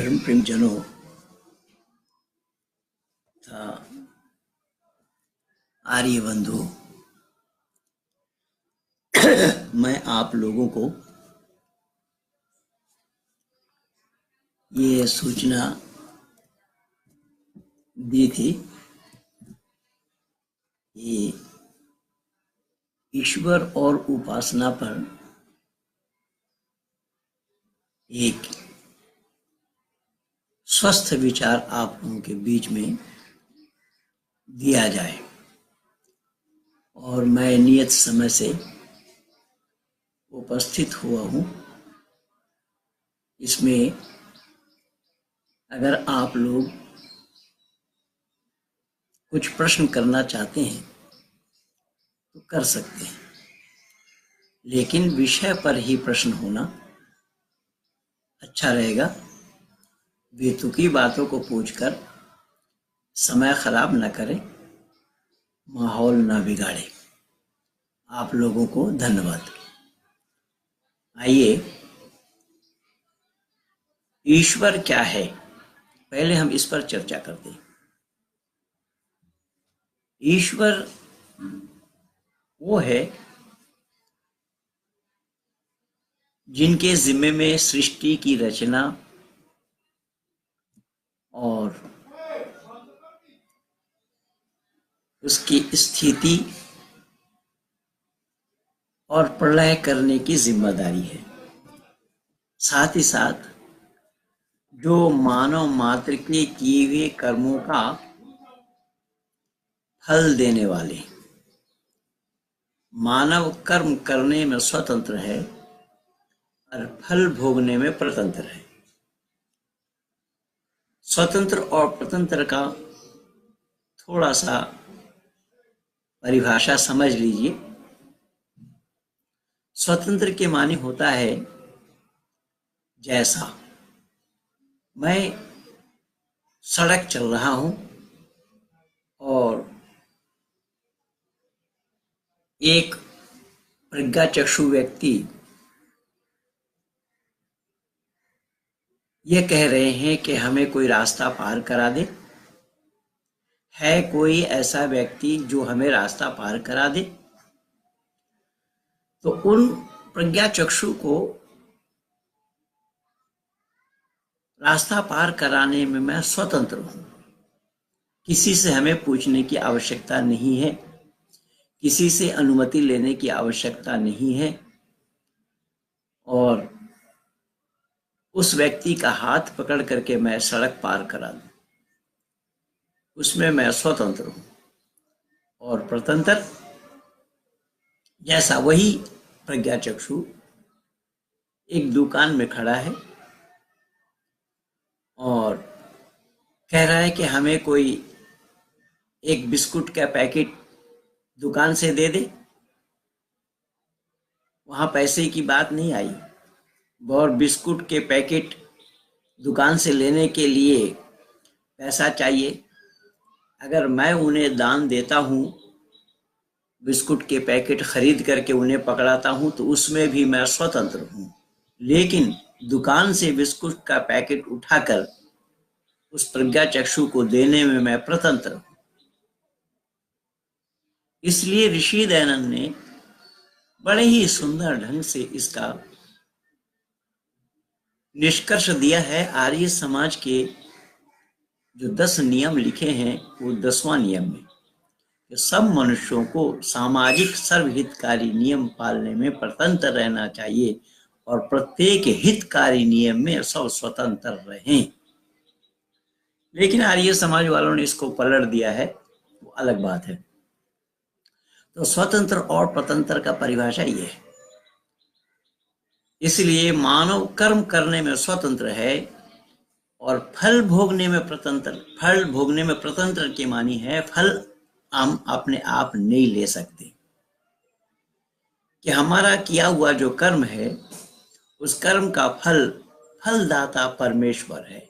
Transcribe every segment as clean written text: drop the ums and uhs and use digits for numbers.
धर्म प्रेम जनों तथा आर्य बंधु, मैं आप लोगों को ये सूचना दी थी कि ईश्वर और उपासना पर एक स्वस्थ विचार आप लोगों के बीच में दिया जाए, और मैं नियत समय से उपस्थित हुआ हूँ। इसमें अगर आप लोग कुछ प्रश्न करना चाहते हैं तो कर सकते हैं, लेकिन विषय पर ही प्रश्न होना अच्छा रहेगा। बेतुकी बातों को पूछकर समय खराब न करें, माहौल न बिगाड़े। आप लोगों को धन्यवाद। आइए, ईश्वर क्या है, पहले हम इस पर चर्चा करते हैं। ईश्वर वो है जिनके जिम्मे में सृष्टि की रचना और उसकी स्थिति और प्रलय करने की जिम्मेदारी है। साथ ही साथ जो मानव मात्र के किए हुए कर्मों का फल देने वाले, मानव कर्म करने में स्वतंत्र है और फल भोगने में प्रतंत्र है। स्वतंत्र और प्रतंत्र का थोड़ा सा परिभाषा समझ लीजिए। स्वतंत्र के माने होता है, जैसा मैं सड़क चल रहा हूं और एक प्रज्ञाचक्षु व्यक्ति ये कह रहे हैं कि हमें कोई रास्ता पार करा दे। है कोई ऐसा व्यक्ति जो हमें रास्ता पार करा दे? तो उन प्रज्ञाचक्षु को रास्ता पार कराने में मैं स्वतंत्र हूं। किसी से हमें पूछने की आवश्यकता नहीं है, किसी से अनुमति लेने की आवश्यकता नहीं है, और उस व्यक्ति का हाथ पकड़ करके मैं सड़क पार करा दूं, उसमें मैं स्वतंत्र हूं। और प्रतंत्र, जैसा वही प्रज्ञाचक्षु एक दुकान में खड़ा है और कह रहा है कि हमें कोई एक बिस्कुट का पैकेट दुकान से दे दे। वहां पैसे की बात नहीं आई, और बिस्कुट के पैकेट दुकान से लेने के लिए पैसा चाहिए। अगर मैं उन्हें दान देता हूं, बिस्कुट के पैकेट खरीद करके उन्हें पकड़ाता हूं, तो उसमें भी मैं स्वतंत्र हूं। लेकिन दुकान से बिस्कुट का पैकेट उठाकर उस प्रज्ञाचक्षु को देने में मैं प्रतंत्र हूं। इसलिए ऋषि दयानंद ने बड़े ही सुंदर ढंग से इसका निष्कर्ष दिया है। आर्य समाज के जो 10 नियम लिखे हैं, वो 10वां नियम में कि सब मनुष्यों को सामाजिक सर्वहितकारी नियम पालने में स्वतंत्र रहना चाहिए और प्रत्येक हितकारी नियम में सब स्वतंत्र रहें। लेकिन आर्य समाज वालों ने इसको पलट दिया है, वो अलग बात है। तो स्वतंत्र और प्रतंत्र का परिभाषा ये है। इसलिए मानव कर्म करने में स्वतंत्र है और फल भोगने में प्रतंत्र। फल भोगने में प्रतंत्र की मानी है, फल हम अपने आप नहीं ले सकते। कि हमारा किया हुआ जो कर्म है, उस कर्म का फलदाता परमेश्वर है।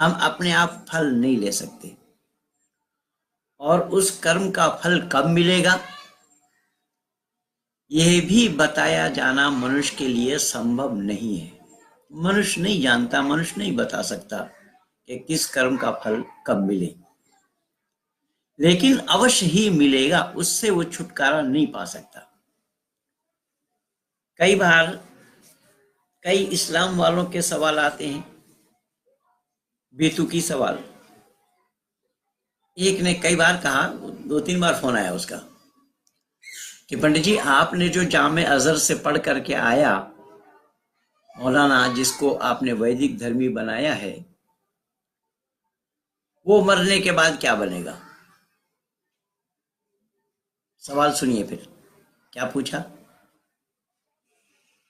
हम अपने आप फल नहीं ले सकते। और उस कर्म का फल कब मिलेगा, यह भी बताया जाना मनुष्य के लिए संभव नहीं है। मनुष्य नहीं जानता, मनुष्य नहीं बता सकता कि किस कर्म का फल कब मिले, लेकिन अवश्य ही मिलेगा, उससे वो छुटकारा नहीं पा सकता। कई बार कई इस्लाम वालों के सवाल आते हैं, बेतुकी सवाल। एक ने कई बार कहा, 2-3 बार फोन आया उसका, कि पंडित जी आपने जो जामे अजहर से पढ़ करके आया, मौलाना जिसको आपने वैदिक धर्मी बनाया है, वो मरने के बाद क्या बनेगा? सवाल सुनिए फिर क्या पूछा,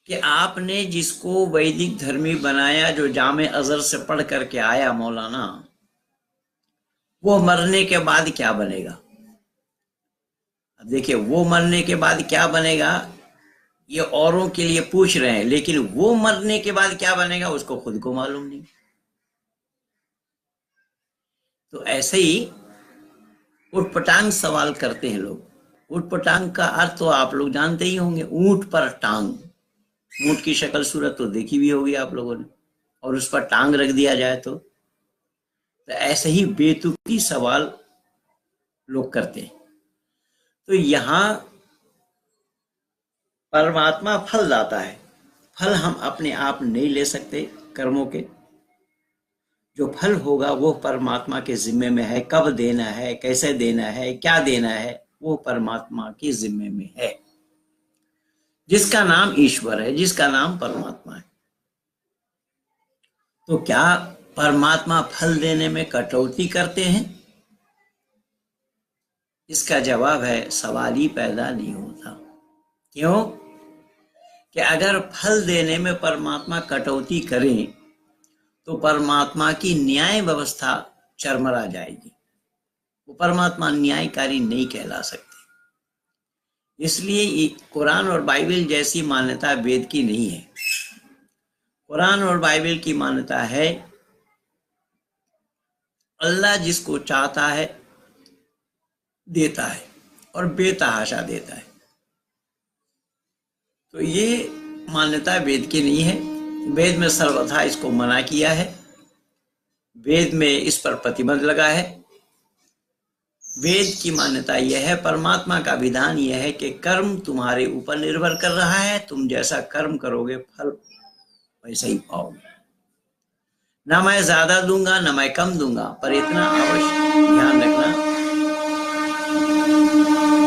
कि आपने जिसको वैदिक धर्मी बनाया, जो जामे अजहर से पढ़ करके आया मौलाना, वो मरने के बाद क्या बनेगा? अब देखिए, वो मरने के बाद क्या बनेगा ये औरों के लिए पूछ रहे हैं, लेकिन वो मरने के बाद क्या बनेगा उसको खुद को मालूम नहीं। तो ऐसे ही उटपटांग सवाल करते हैं लोग। उटपटांग का अर्थ तो आप लोग जानते ही होंगे, ऊंट पर टांग। ऊंट की शक्ल सूरत तो देखी भी होगी आप लोगों ने, और उस पर टांग रख दिया जाए तो ऐसे ही बेतुकी सवाल लोग करते हैं। तो यहां परमात्मा फल दाता है। फल हम अपने आप नहीं ले सकते कर्मों के। जो फल होगा वो परमात्मा के जिम्मे में है। कब देना है, कैसे देना है, क्या देना है, वो परमात्मा के जिम्मे में है, जिसका नाम ईश्वर है, जिसका नाम परमात्मा है। तो क्या परमात्मा फल देने में कटौती करते हैं? इसका जवाब है, सवाल ही पैदा नहीं होता। क्यों? कि अगर फल देने में परमात्मा कटौती करें तो परमात्मा की न्याय व्यवस्था चरमरा जाएगी। वो परमात्मा न्यायकारी नहीं कहला सकते। इसलिए कुरान और बाइबल जैसी मान्यता वेद की नहीं है। कुरान और बाइबल की मान्यता है, अल्लाह जिसको चाहता है देता है और बेतहाशा देता है। तो ये मान्यता वेद की नहीं है। वेद में सर्वथा इसको मना किया है। वेद में इस पर प्रतिबंध लगा है। वेद की मान्यता यह है, परमात्मा का विधान यह है कि कर्म तुम्हारे ऊपर निर्भर कर रहा है। तुम जैसा कर्म करोगे फल वैसा ही पाओगे। ना मैं ज्यादा दूंगा ना मैं कम दूंगा, पर इतना अवश्य ध्यान रखना,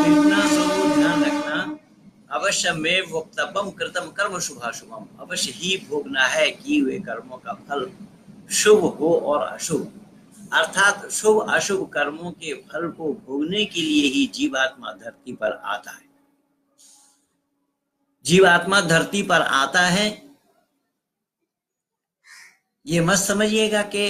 इतना जरूर ध्यान रखना, अवश्य में वक्तव्यम कृतम कर्म शुभाशुभम, अवश्य ही भोगना है कि हुए कर्मों का फल, शुभ हो और अशुभ। अर्थात शुभ अशुभ कर्मों के फल को भोगने के लिए ही जीवात्मा धरती पर आता है। जीवात्मा धरती पर आता है, ये मत समझिएगा कि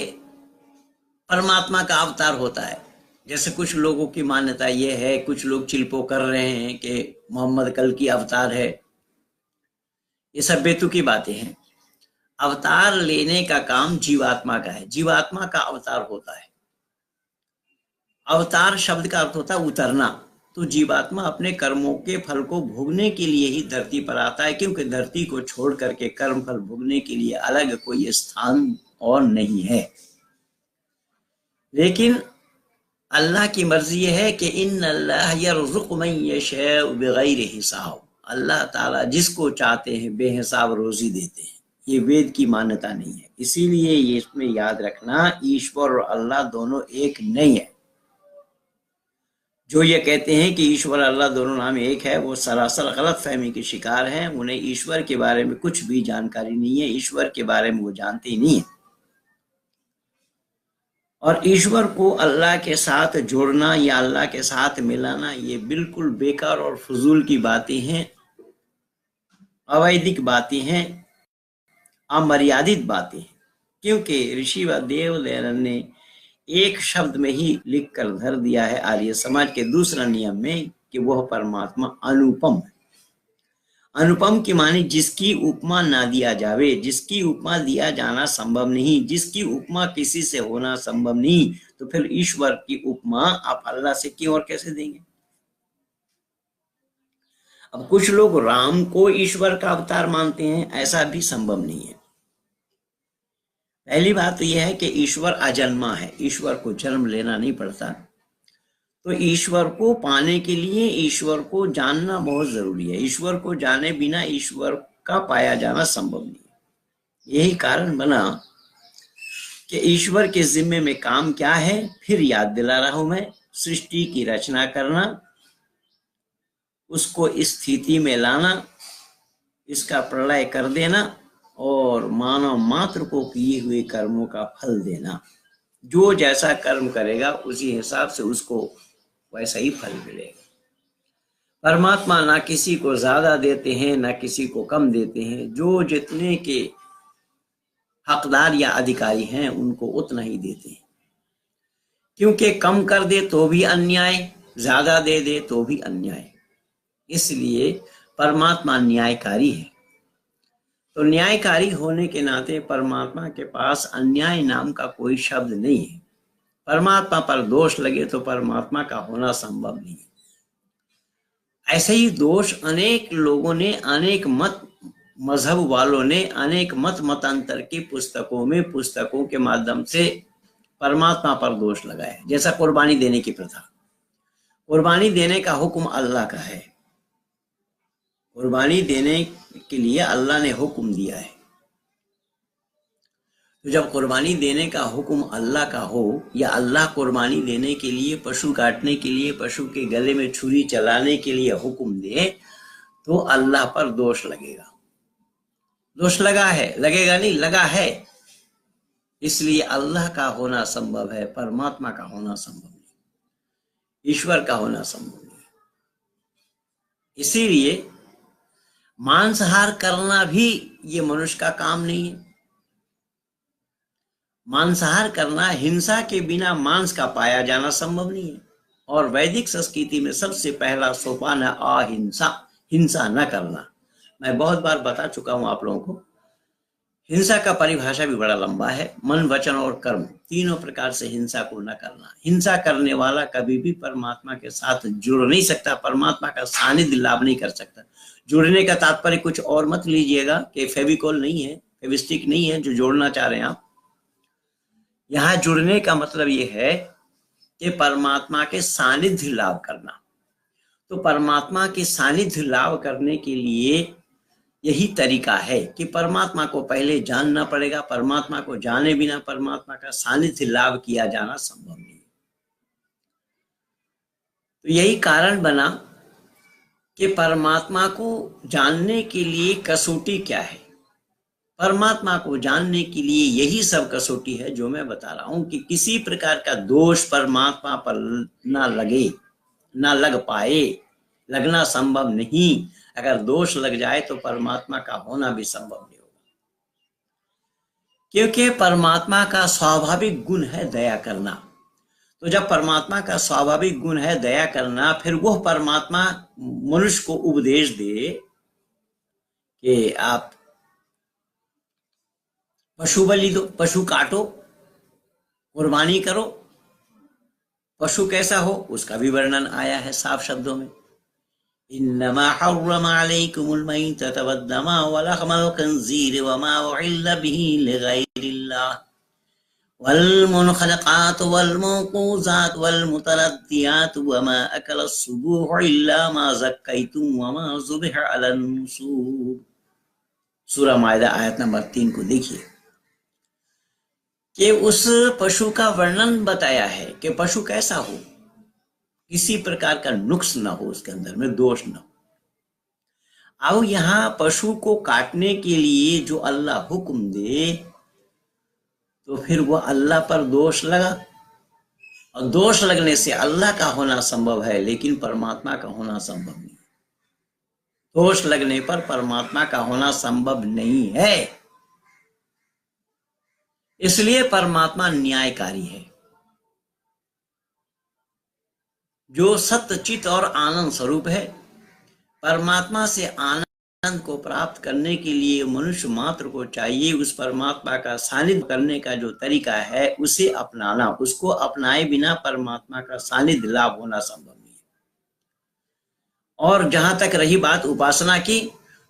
परमात्मा का अवतार होता है। जैसे कुछ लोगों की मान्यता यह है, कुछ लोग चिल्पो कर रहे हैं कि मोहम्मद कल की अवतार है। ये सब बेतुकी बातें हैं। अवतार लेने का काम जीवात्मा का है, जीवात्मा का अवतार होता है। अवतार शब्द का अर्थ होता है उतरना। तो जीवात्मा अपने कर्मों के फल को भोगने के लिए ही धरती पर आता है, क्योंकि धरती को छोड़ करके कर्म फल भोगने के लिए अलग कोई स्थान और नहीं है। लेकिन अल्लाह की मर्जी यह है कि इन्नल्लाह यर्ज़ुक़ु मन यशाअ बिग़ैरि हिसाब। अल्लाह ताला जिसको चाहते हैं बेहिसाब रोजी देते हैं। ये वेद की मान्यता नहीं है। इसीलिए ये इसमें याद रखना, ईश्वर और अल्लाह दोनों एक नहीं है। जो ये कहते हैं कि ईश्वर अल्लाह दोनों नाम एक है, वो सरासर गलत फहमी के शिकार हैं। उन्हें ईश्वर के बारे में कुछ भी जानकारी नहीं है, ईश्वर के बारे में वो जानते ही नहीं है। और ईश्वर को अल्लाह के साथ जोड़ना या अल्लाह के साथ मिलाना, ये बिल्कुल बेकार और फजूल की बातें हैं, अवैधिक बातें हैं, अमर्यादित बातें हैं। क्योंकि ऋषि व देवदयानंद ने एक शब्द में ही लिख कर धर दिया है आर्य समाज के दूसरा नियम में, कि वह परमात्मा अनुपम है। अनुपम की माने जिसकी उपमा ना दिया जावे, जिसकी उपमा दिया जाना संभव नहीं, जिसकी उपमा किसी से होना संभव नहीं। तो फिर ईश्वर की उपमा आप अल्लाह से क्यों और कैसे देंगे? अब कुछ लोग राम को ईश्वर का अवतार मानते हैं, ऐसा भी संभव नहीं है। पहली बात तो यह है कि ईश्वर अजन्मा है, ईश्वर को जन्म लेना नहीं पड़ता। तो ईश्वर को पाने के लिए ईश्वर को जानना बहुत जरूरी है। ईश्वर को जाने बिना ईश्वर का पाया जाना संभव नहीं है। यही कारण बना कि ईश्वर के जिम्मे में काम क्या है, फिर याद दिला रहा हूं मैं। सृष्टि की रचना करना, उसको इस स्थिति में लाना, इसका प्रलय कर देना और मानव मात्र को किए हुए कर्मों का फल देना। जो जैसा कर्म करेगा उसी हिसाब से उसको वैसा ही फल मिलेगा। परमात्मा ना किसी को ज्यादा देते हैं ना किसी को कम देते हैं। जो जितने के हकदार या अधिकारी हैं उनको उतना ही देते हैं, क्योंकि कम कर दे तो भी अन्याय, ज्यादा दे दे तो भी अन्याय। इसलिए परमात्मा न्यायकारी है। तो न्यायकारी होने के नाते परमात्मा के पास अन्याय नाम का कोई शब्द नहीं है। परमात्मा पर दोष लगे तो परमात्मा का होना संभव नहीं है। ऐसे ही दोष अनेक लोगों ने, अनेक मजहब वालों ने, अनेक मतांतर की पुस्तकों के माध्यम से परमात्मा पर दोष लगाया। जैसा कुर्बानी देने की प्रथा। कुर्बानी देने का हुक्म अल्लाह का है। कुर्बानी देने के लिए अल्लाह ने हुक्म दिया है। तो जब कुर्बानी देने का हुक्म अल्लाह का हो, या अल्लाह कुर्बानी देने के लिए, पशु काटने के लिए, पशु के गले में छुरी चलाने के लिए हुक्म दे, तो अल्लाह पर दोष लगेगा। दोष लगा है, लगेगा नहीं, लगा है। इसलिए अल्लाह का होना संभव है, परमात्मा का होना संभव नहीं, ईश्वर का होना संभव नहीं। इसीलिए मांसाहार करना भी ये मनुष्य का काम नहीं है। मांसाहार करना, हिंसा के बिना मांस का पाया जाना संभव नहीं है। और वैदिक संस्कृति में सबसे पहला सोपान है अहिंसा, हिंसा न करना। मैं बहुत बार बता चुका हूं आप लोगों को। हिंसा का परिभाषा भी बड़ा लंबा है। मन, वचन और कर्म, तीनों प्रकार से हिंसा को न करना। हिंसा करने वाला कभी भी परमात्मा के साथ जुड़ नहीं सकता, परमात्मा का सानिध्य लाभ नहीं कर सकता। जुड़ने का तात्पर्य कुछ और मत लीजिएगा कि फेविकोल नहीं है, फेविस्टिक नहीं है जो जोड़ना चाह रहे हैं आप। यहां जुड़ने का मतलब यह है कि परमात्मा के सानिध्य लाभ करना। तो परमात्मा के सानिध्य लाभ करने के लिए यही तरीका है कि परमात्मा को पहले जानना पड़ेगा। परमात्मा को जाने बिना परमात्मा का सानिध्य लाभ किया जाना संभव नहीं। तो यही कारण बना कि परमात्मा को जानने के लिए कसौटी क्या है। परमात्मा को जानने के लिए यही सब कसौटी है जो मैं बता रहा हूं, कि किसी प्रकार का दोष परमात्मा पर ना लगे, ना लग पाए। लगना संभव नहीं। अगर दोष लग जाए तो परमात्मा का होना भी संभव नहीं होगा, क्योंकि परमात्मा का स्वाभाविक गुण है दया करना। तो जब परमात्मा का स्वाभाविक गुण है दया करना, फिर वह परमात्मा मनुष्य को उपदेश दे कि आप पशु बलि दो, पशु काटो, कुर्बानी करो। पशु कैसा हो उसका भी वर्णन आया है साफ शब्दों में। इन्नमा हर्रम अलैकुमुल मैतत वद्दमा वलहमल खंजीर वमा उहिल्ल बिही लिगैरिल्लाह वल्मुनखलकात वल्मौकूज़ात वल्मुतरद्दियात वमा अकलस सुबूह इल्ला मा ज़क्कैतुम वमा ज़ुबिह अलन नुसूब। सूरह माइदा आयत नंबर 3 को देखिए कि उस पशु का वर्णन बताया है कि पशु कैसा हो, किसी प्रकार का नुक्स ना हो, उसके अंदर में दोष ना हो। अब यहां पशु को काटने के लिए जो अल्लाह हुक्म दे, तो फिर वो अल्लाह पर दोष लगा, और दोष लगने से अल्लाह का होना संभव है लेकिन परमात्मा का होना संभव नहीं। दोष लगने पर परमात्मा का होना संभव नहीं है। इसलिए परमात्मा न्यायकारी है, जो सत्य, चित और आनंद स्वरूप है। परमात्मा से आनंद को प्राप्त करने के लिए मनुष्य मात्र को चाहिए उस परमात्मा का सानिध्य करने का जो तरीका है उसे अपनाना। उसको अपनाए बिना परमात्मा का सानिध्य लाभ होना संभव नहीं है। और जहां तक रही बात उपासना की,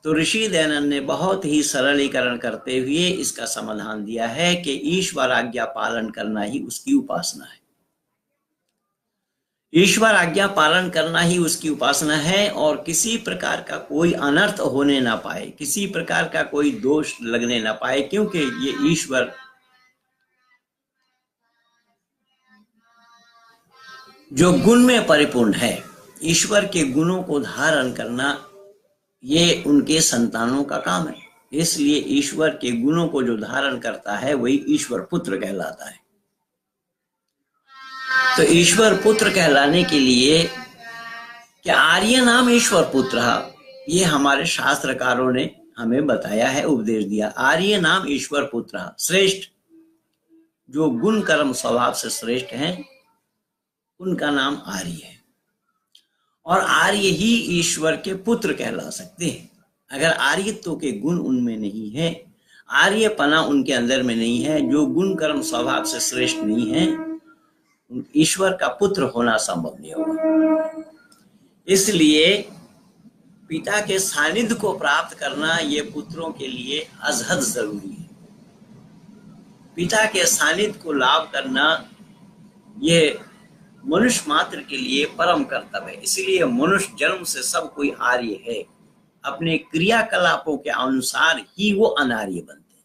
तो ऋषि दयानंद ने बहुत ही सरलीकरण करते हुए इसका समाधान दिया है कि ईश्वर आज्ञा पालन करना ही उसकी उपासना है। ईश्वर आज्ञा पालन करना ही उसकी उपासना है, और किसी प्रकार का कोई अनर्थ होने ना पाए, किसी प्रकार का कोई दोष लगने ना पाए, क्योंकि ये ईश्वर जो गुण में परिपूर्ण है, ईश्वर के गुणों को धारण करना ये उनके संतानों का काम है। इसलिए ईश्वर के गुणों को जो धारण करता है वही ईश्वर पुत्र कहलाता है। तो ईश्वर पुत्र कहलाने के लिए क्या आर्य नाम ईश्वर पुत्र, ये हमारे शास्त्रकारों ने हमें बताया है, उपदेश दिया। आर्य नाम ईश्वर पुत्र, श्रेष्ठ जो गुण कर्म स्वभाव से श्रेष्ठ हैं उनका नाम आर्य है, और आर्य ही ईश्वर के पुत्र कहला सकते हैं। अगर आर्यत्व के गुण उनमें नहीं है, आर्यपना उनके अंदर में नहीं है, जो गुण कर्म स्वभाव से श्रेष्ठ नहीं है, ईश्वर का पुत्र होना संभव नहीं होगा। इसलिए पिता के सानिध्य को प्राप्त करना ये पुत्रों के लिए अजहद जरूरी है। पिता के सानिध्य को लाभ करना ये मनुष्य मात्र के लिए परम कर्तव्य है। इसलिए मनुष्य जन्म से सब कोई आर्य है, अपने क्रियाकलापों के अनुसार ही वो अनार्य बनते हैं।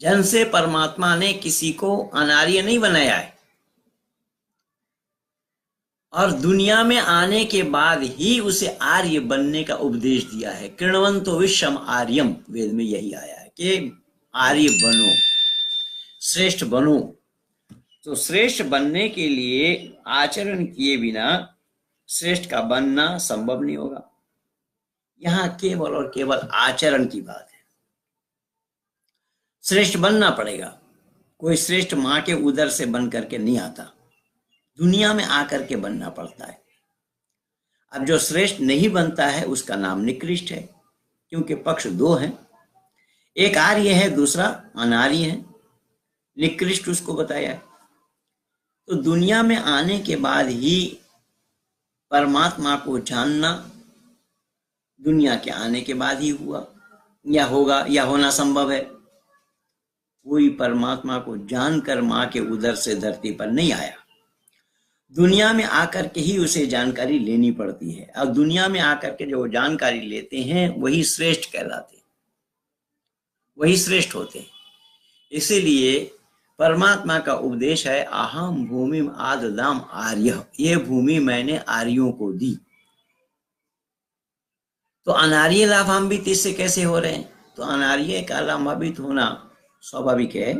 जन्म से परमात्मा ने किसी को अनार्य नहीं बनाया है, और दुनिया में आने के बाद ही उसे आर्य बनने का उपदेश दिया है। कृण्वन्तो विश्वम आर्यम, वेद में यही आया है कि आर्य बनो, श्रेष्ठ बनो। तो श्रेष्ठ बनने के लिए आचरण किए बिना श्रेष्ठ का बनना संभव नहीं होगा। यहां केवल और केवल आचरण की बात है। श्रेष्ठ बनना पड़ेगा। कोई श्रेष्ठ मां के उदर से बन करके नहीं आता, दुनिया में आकर के बनना पड़ता है। अब जो श्रेष्ठ नहीं बनता है उसका नाम निकृष्ट है, क्योंकि पक्ष दो हैं, एक आर्य है, दूसरा अनार्य है। निकृष्ट उसको बताया है। तो दुनिया में आने के बाद ही परमात्मा को जानना दुनिया के आने के बाद ही हुआ या होगा या होना संभव है। कोई परमात्मा को जानकर मां के उदर से धरती पर नहीं आया, दुनिया में आकर के ही उसे जानकारी लेनी पड़ती है। और दुनिया में आकर के जो जानकारी लेते हैं वही श्रेष्ठ कहलाते हैं, वही श्रेष्ठ होते हैं। इसीलिए परमात्मा का उपदेश है, अहम भूमि आददाम आर्य, ये भूमि मैंने आर्यों को दी। तो अनार्य लाभान्वित इससे कैसे हो रहे हैं? तो अनार्य का लाभान्वित होना स्वाभाविक है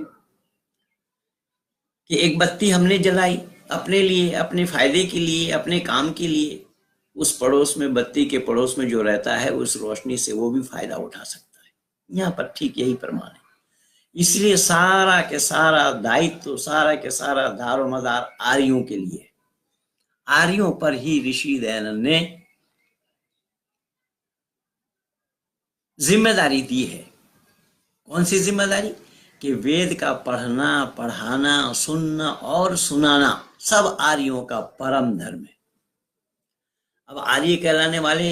कि एक बत्ती हमने जलाई अपने लिए, अपने फायदे के लिए, अपने काम के लिए, उस पड़ोस में, बत्ती के पड़ोस में जो रहता है उस रोशनी से वो भी फायदा उठा सकता है। यहाँ पर ठीक यही प्रमाण है। इसलिए सारा के सारा दायित्व, सारा के सारा दारोमदार आर्यों के लिए, आर्यों पर ही ऋषि दयानंद ने जिम्मेदारी दी है। कौन सी जिम्मेदारी? कि वेद का पढ़ना, पढ़ाना, सुनना और सुनाना सब आर्यों का परम धर्म है। अब आर्य कहलाने वाले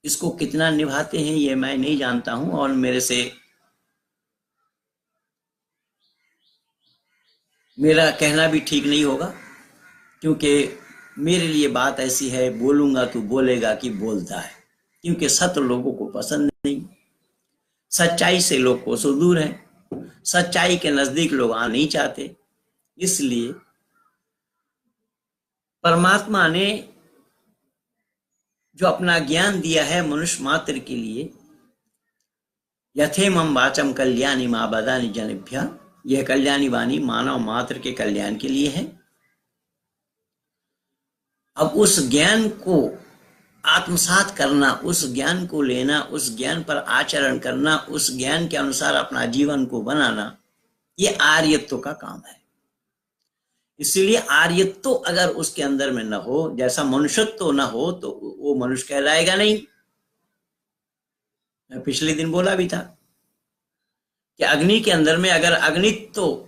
इसको कितना निभाते हैं ये मैं नहीं जानता हूं, और मेरे से मेरा कहना भी ठीक नहीं होगा, क्योंकि मेरे लिए बात ऐसी है, बोलूंगा तो बोलेगा कि बोलता है, क्योंकि सत्य लोगों को पसंद नहीं, सच्चाई से लोग कोसों दूर है, सच्चाई के नजदीक लोग आ नहीं चाहते। इसलिए परमात्मा ने जो अपना ज्ञान दिया है मनुष्य मात्र के लिए, यथेमं वाचम कल्याणी मां बदानी जनेभ्य, यह कल्याणी वाणी मानव मात्र के कल्याण के लिए है। अब उस ज्ञान को आत्मसात करना, उस ज्ञान को लेना, उस ज्ञान पर आचरण करना, उस ज्ञान के अनुसार अपना जीवन को बनाना, ये आर्यत्व का काम है। इसलिए आर्यत्व अगर उसके अंदर में न हो, जैसा मनुष्यत्व न हो, तो वो मनुष्य कहलाएगा नहीं। मैं पिछले दिन बोला भी था कि अग्नि के अंदर में अगर अग्नित्व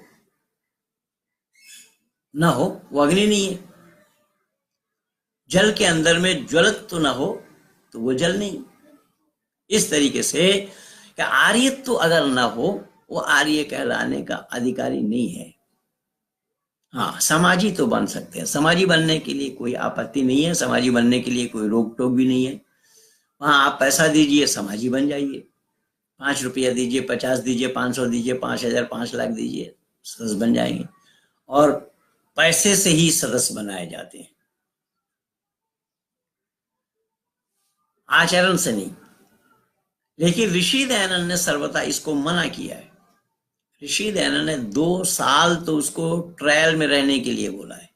न हो, वो अग्नि नहीं है। जल के अंदर में ज्वलत्व न हो तो वो जल नहीं। इस तरीके से कि आर्यत्व अगर ना हो, वो आर्य कहलाने का अधिकारी नहीं है। हाँ, समाजी तो बन सकते हैं, समाजी बनने के लिए कोई आपत्ति नहीं है, समाजी बनने के लिए कोई रोक टोक भी नहीं है। वहां आप पैसा दीजिए, समाजी बन जाइए। 5 रुपया दीजिए, 50 दीजिए, 500 दीजिए, 5,000, 5 लाख दीजिए, सदस्य बन जाएंगे। और पैसे से ही सदस्य बनाए जाते हैं, आचरण से नहीं। लेकिन ऋषि दयानंद ने सर्वथा इसको मना किया है। ऋषि दयानंद ने 2 साल तो उसको ट्रायल में रहने के लिए बोला है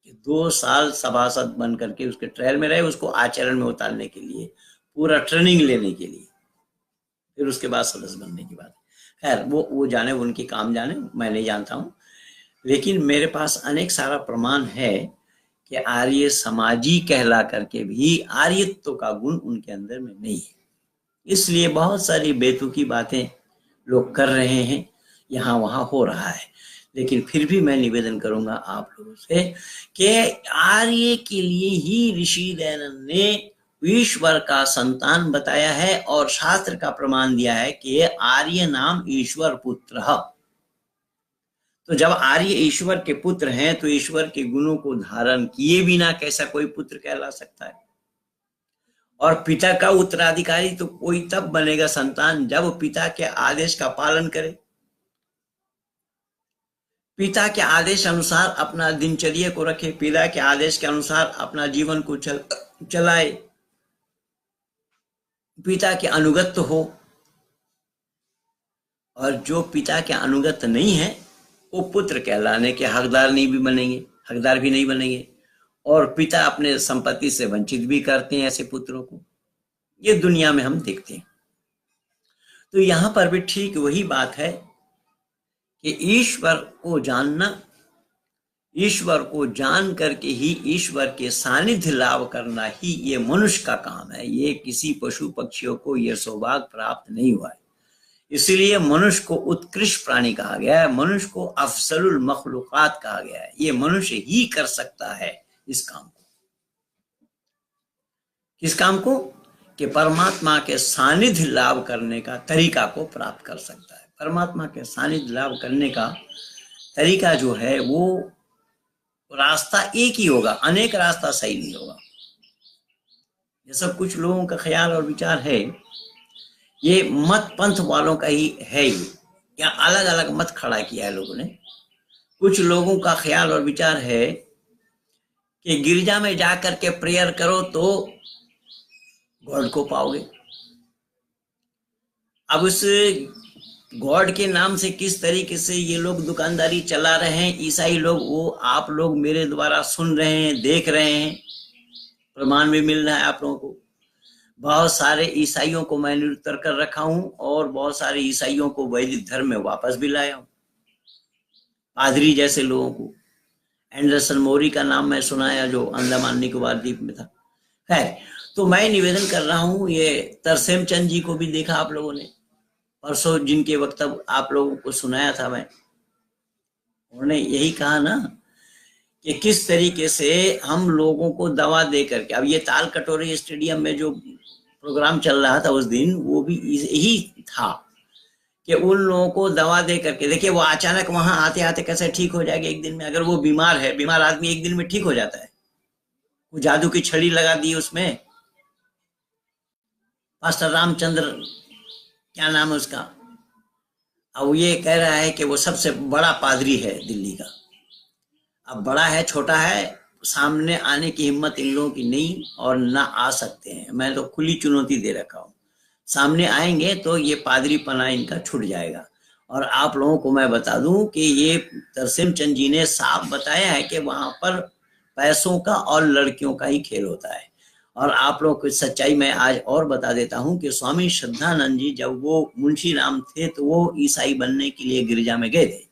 कि 2 साल सभासद बन करके उसके ट्रायल में रहे, उसको आचरण में उतारने के लिए, पूरा ट्रेनिंग लेने के लिए, फिर उसके बाद सदस्य बनने की बात। खैर, वो जाने, उनके काम जाने, मैं नहीं जानता हूँ। लेकिन मेरे पास अनेक सारा प्रमाण है कि आर्य समाजी कहला करके भी आर्यत्व का गुण उनके अंदर में नहीं है। इसलिए बहुत सारी बेतुकी बातें लोग कर रहे हैं, यहाँ वहाँ हो रहा है। लेकिन फिर भी मैं निवेदन करूंगा आप लोगों से कि आर्य के लिए ही ऋषि दयानंद ने ईश्वर का संतान बताया है और शास्त्र का प्रमाण दिया है कि आर्य नाम ईश्वर पुत्र है। तो जब आर्य ईश्वर के पुत्र हैं तो ईश्वर के गुणों को धारण किए बिना कैसा कोई पुत्र कहला सकता है? और पिता का उत्तराधिकारी तो कोई तब बनेगा संतान जब पिता के आदेश का पालन करे, पिता के आदेश अनुसार अपना दिनचर्या को रखे, पिता के आदेश के अनुसार अपना जीवन को चलाए, पिता के अनुगत हो। और जो पिता के अनुगत नहीं है वो पुत्र कहलाने के हकदार भी नहीं बनेंगे। और पिता अपने संपत्ति से वंचित भी करते हैं ऐसे पुत्रों को, ये दुनिया में हम देखते हैं। तो यहां पर भी ठीक वही बात है कि ईश्वर को जानना, ईश्वर को जान करके ही ईश्वर के सानिध्य लाभ करना ही ये मनुष्य का काम है। ये किसी पशु पक्षियों को यह सौभाग्य प्राप्त नहीं हुआ है। इसलिए मनुष्य को उत्कृष्ट प्राणी कहा गया है, मनुष्य को अफसलुल मखलूकात कहा गया है। ये मनुष्य ही कर सकता है इस काम को। किस काम को? कि परमात्मा के सानिध्य लाभ करने का तरीका को प्राप्त कर सकता है। परमात्मा के सानिध्य लाभ करने का तरीका जो है वो रास्ता एक ही होगा, अनेक रास्ता सही नहीं होगा। ये सब कुछ लोगों का ख्याल और विचार है, ये मत पंथ वालों का ही है। ये या अलग अलग मत खड़ा किया है लोगों ने। कुछ लोगों का ख्याल और विचार है कि गिरजा में जाकर के प्रेयर करो तो गॉड को पाओगे। अब उस गॉड के नाम से किस तरीके से ये लोग दुकानदारी चला रहे हैं ईसाई लोग, वो आप लोग मेरे द्वारा सुन रहे हैं, देख रहे हैं, प्रमाण भी मिल रहा है आप लोगों को। बहुत सारे ईसाइयों को मैंने निरुत्तर कर रखा हूं और बहुत सारे ईसाइयों को वैदिक धर्म में वापस भी लाया हूं। पादरी जैसे लोगों को, एंडरसन मोरी का नाम मैं सुनाया जो अंडमान निकोबार द्वीप में था। है तो मैं निवेदन कर रहा हूं, ये तरसेम चंद जी को भी देखा आप लोगों ने परसों, जिनके वक्तव्य आप लोगों को सुनाया था मैं। उन्होंने यही कहा ना कि किस तरीके से हम लोगों को दवा दे करके, अब ये ताल कटोरी स्टेडियम में जो प्रोग्राम चल रहा था उस दिन, वो भी यही था कि उन लोगों को दवा दे करके, देखिए वो अचानक वहां आते आते कैसे ठीक हो जाएगा एक दिन में। अगर वो बीमार है, बीमार आदमी एक दिन में ठीक हो जाता है? वो जादू की छड़ी लगा दी उसमें। पास्टर रामचंद्र, क्या नाम है उसका, अब ये कह रहा है कि वो सबसे बड़ा पादरी है दिल्ली का। अब बड़ा है छोटा है, सामने आने की हिम्मत इन लोगों की नहीं और ना आ सकते हैं। मैं तो खुली चुनौती दे रखा हूं, सामने आएंगे तो ये पादरी पना इनका छूट जाएगा। और आप लोगों को मैं बता दूं कि ये तरसेम चंद जी ने साफ बताया है कि वहां पर पैसों का और लड़कियों का ही खेल होता है। और आप लोगों को सच्चाई मैं आज और बता देता हूं कि स्वामी श्रद्धानंद जी जब वो मुंशी राम थे तो वो ईसाई बनने के लिए गिरजा में गए थे,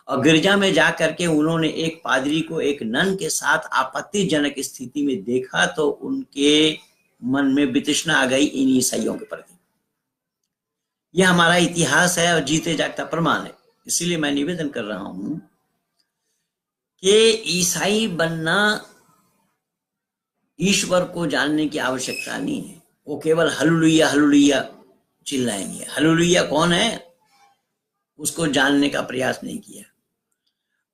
और गिरजा में जा करके उन्होंने एक पादरी को एक नन के साथ आपत्तिजनक स्थिति में देखा, तो उनके मन में वितृष्णा आ गई इन ईसाइयों के प्रति। यह हमारा इतिहास है और जीते जागता प्रमाण है। इसलिए मैं निवेदन कर रहा हूं कि ईसाई बनना ईश्वर को जानने की आवश्यकता नहीं है। वो केवल हल्लेलुया हल्लेलुया चिल्लाएंगे। हल्लेलुया कौन है उसको जानने का प्रयास नहीं किया।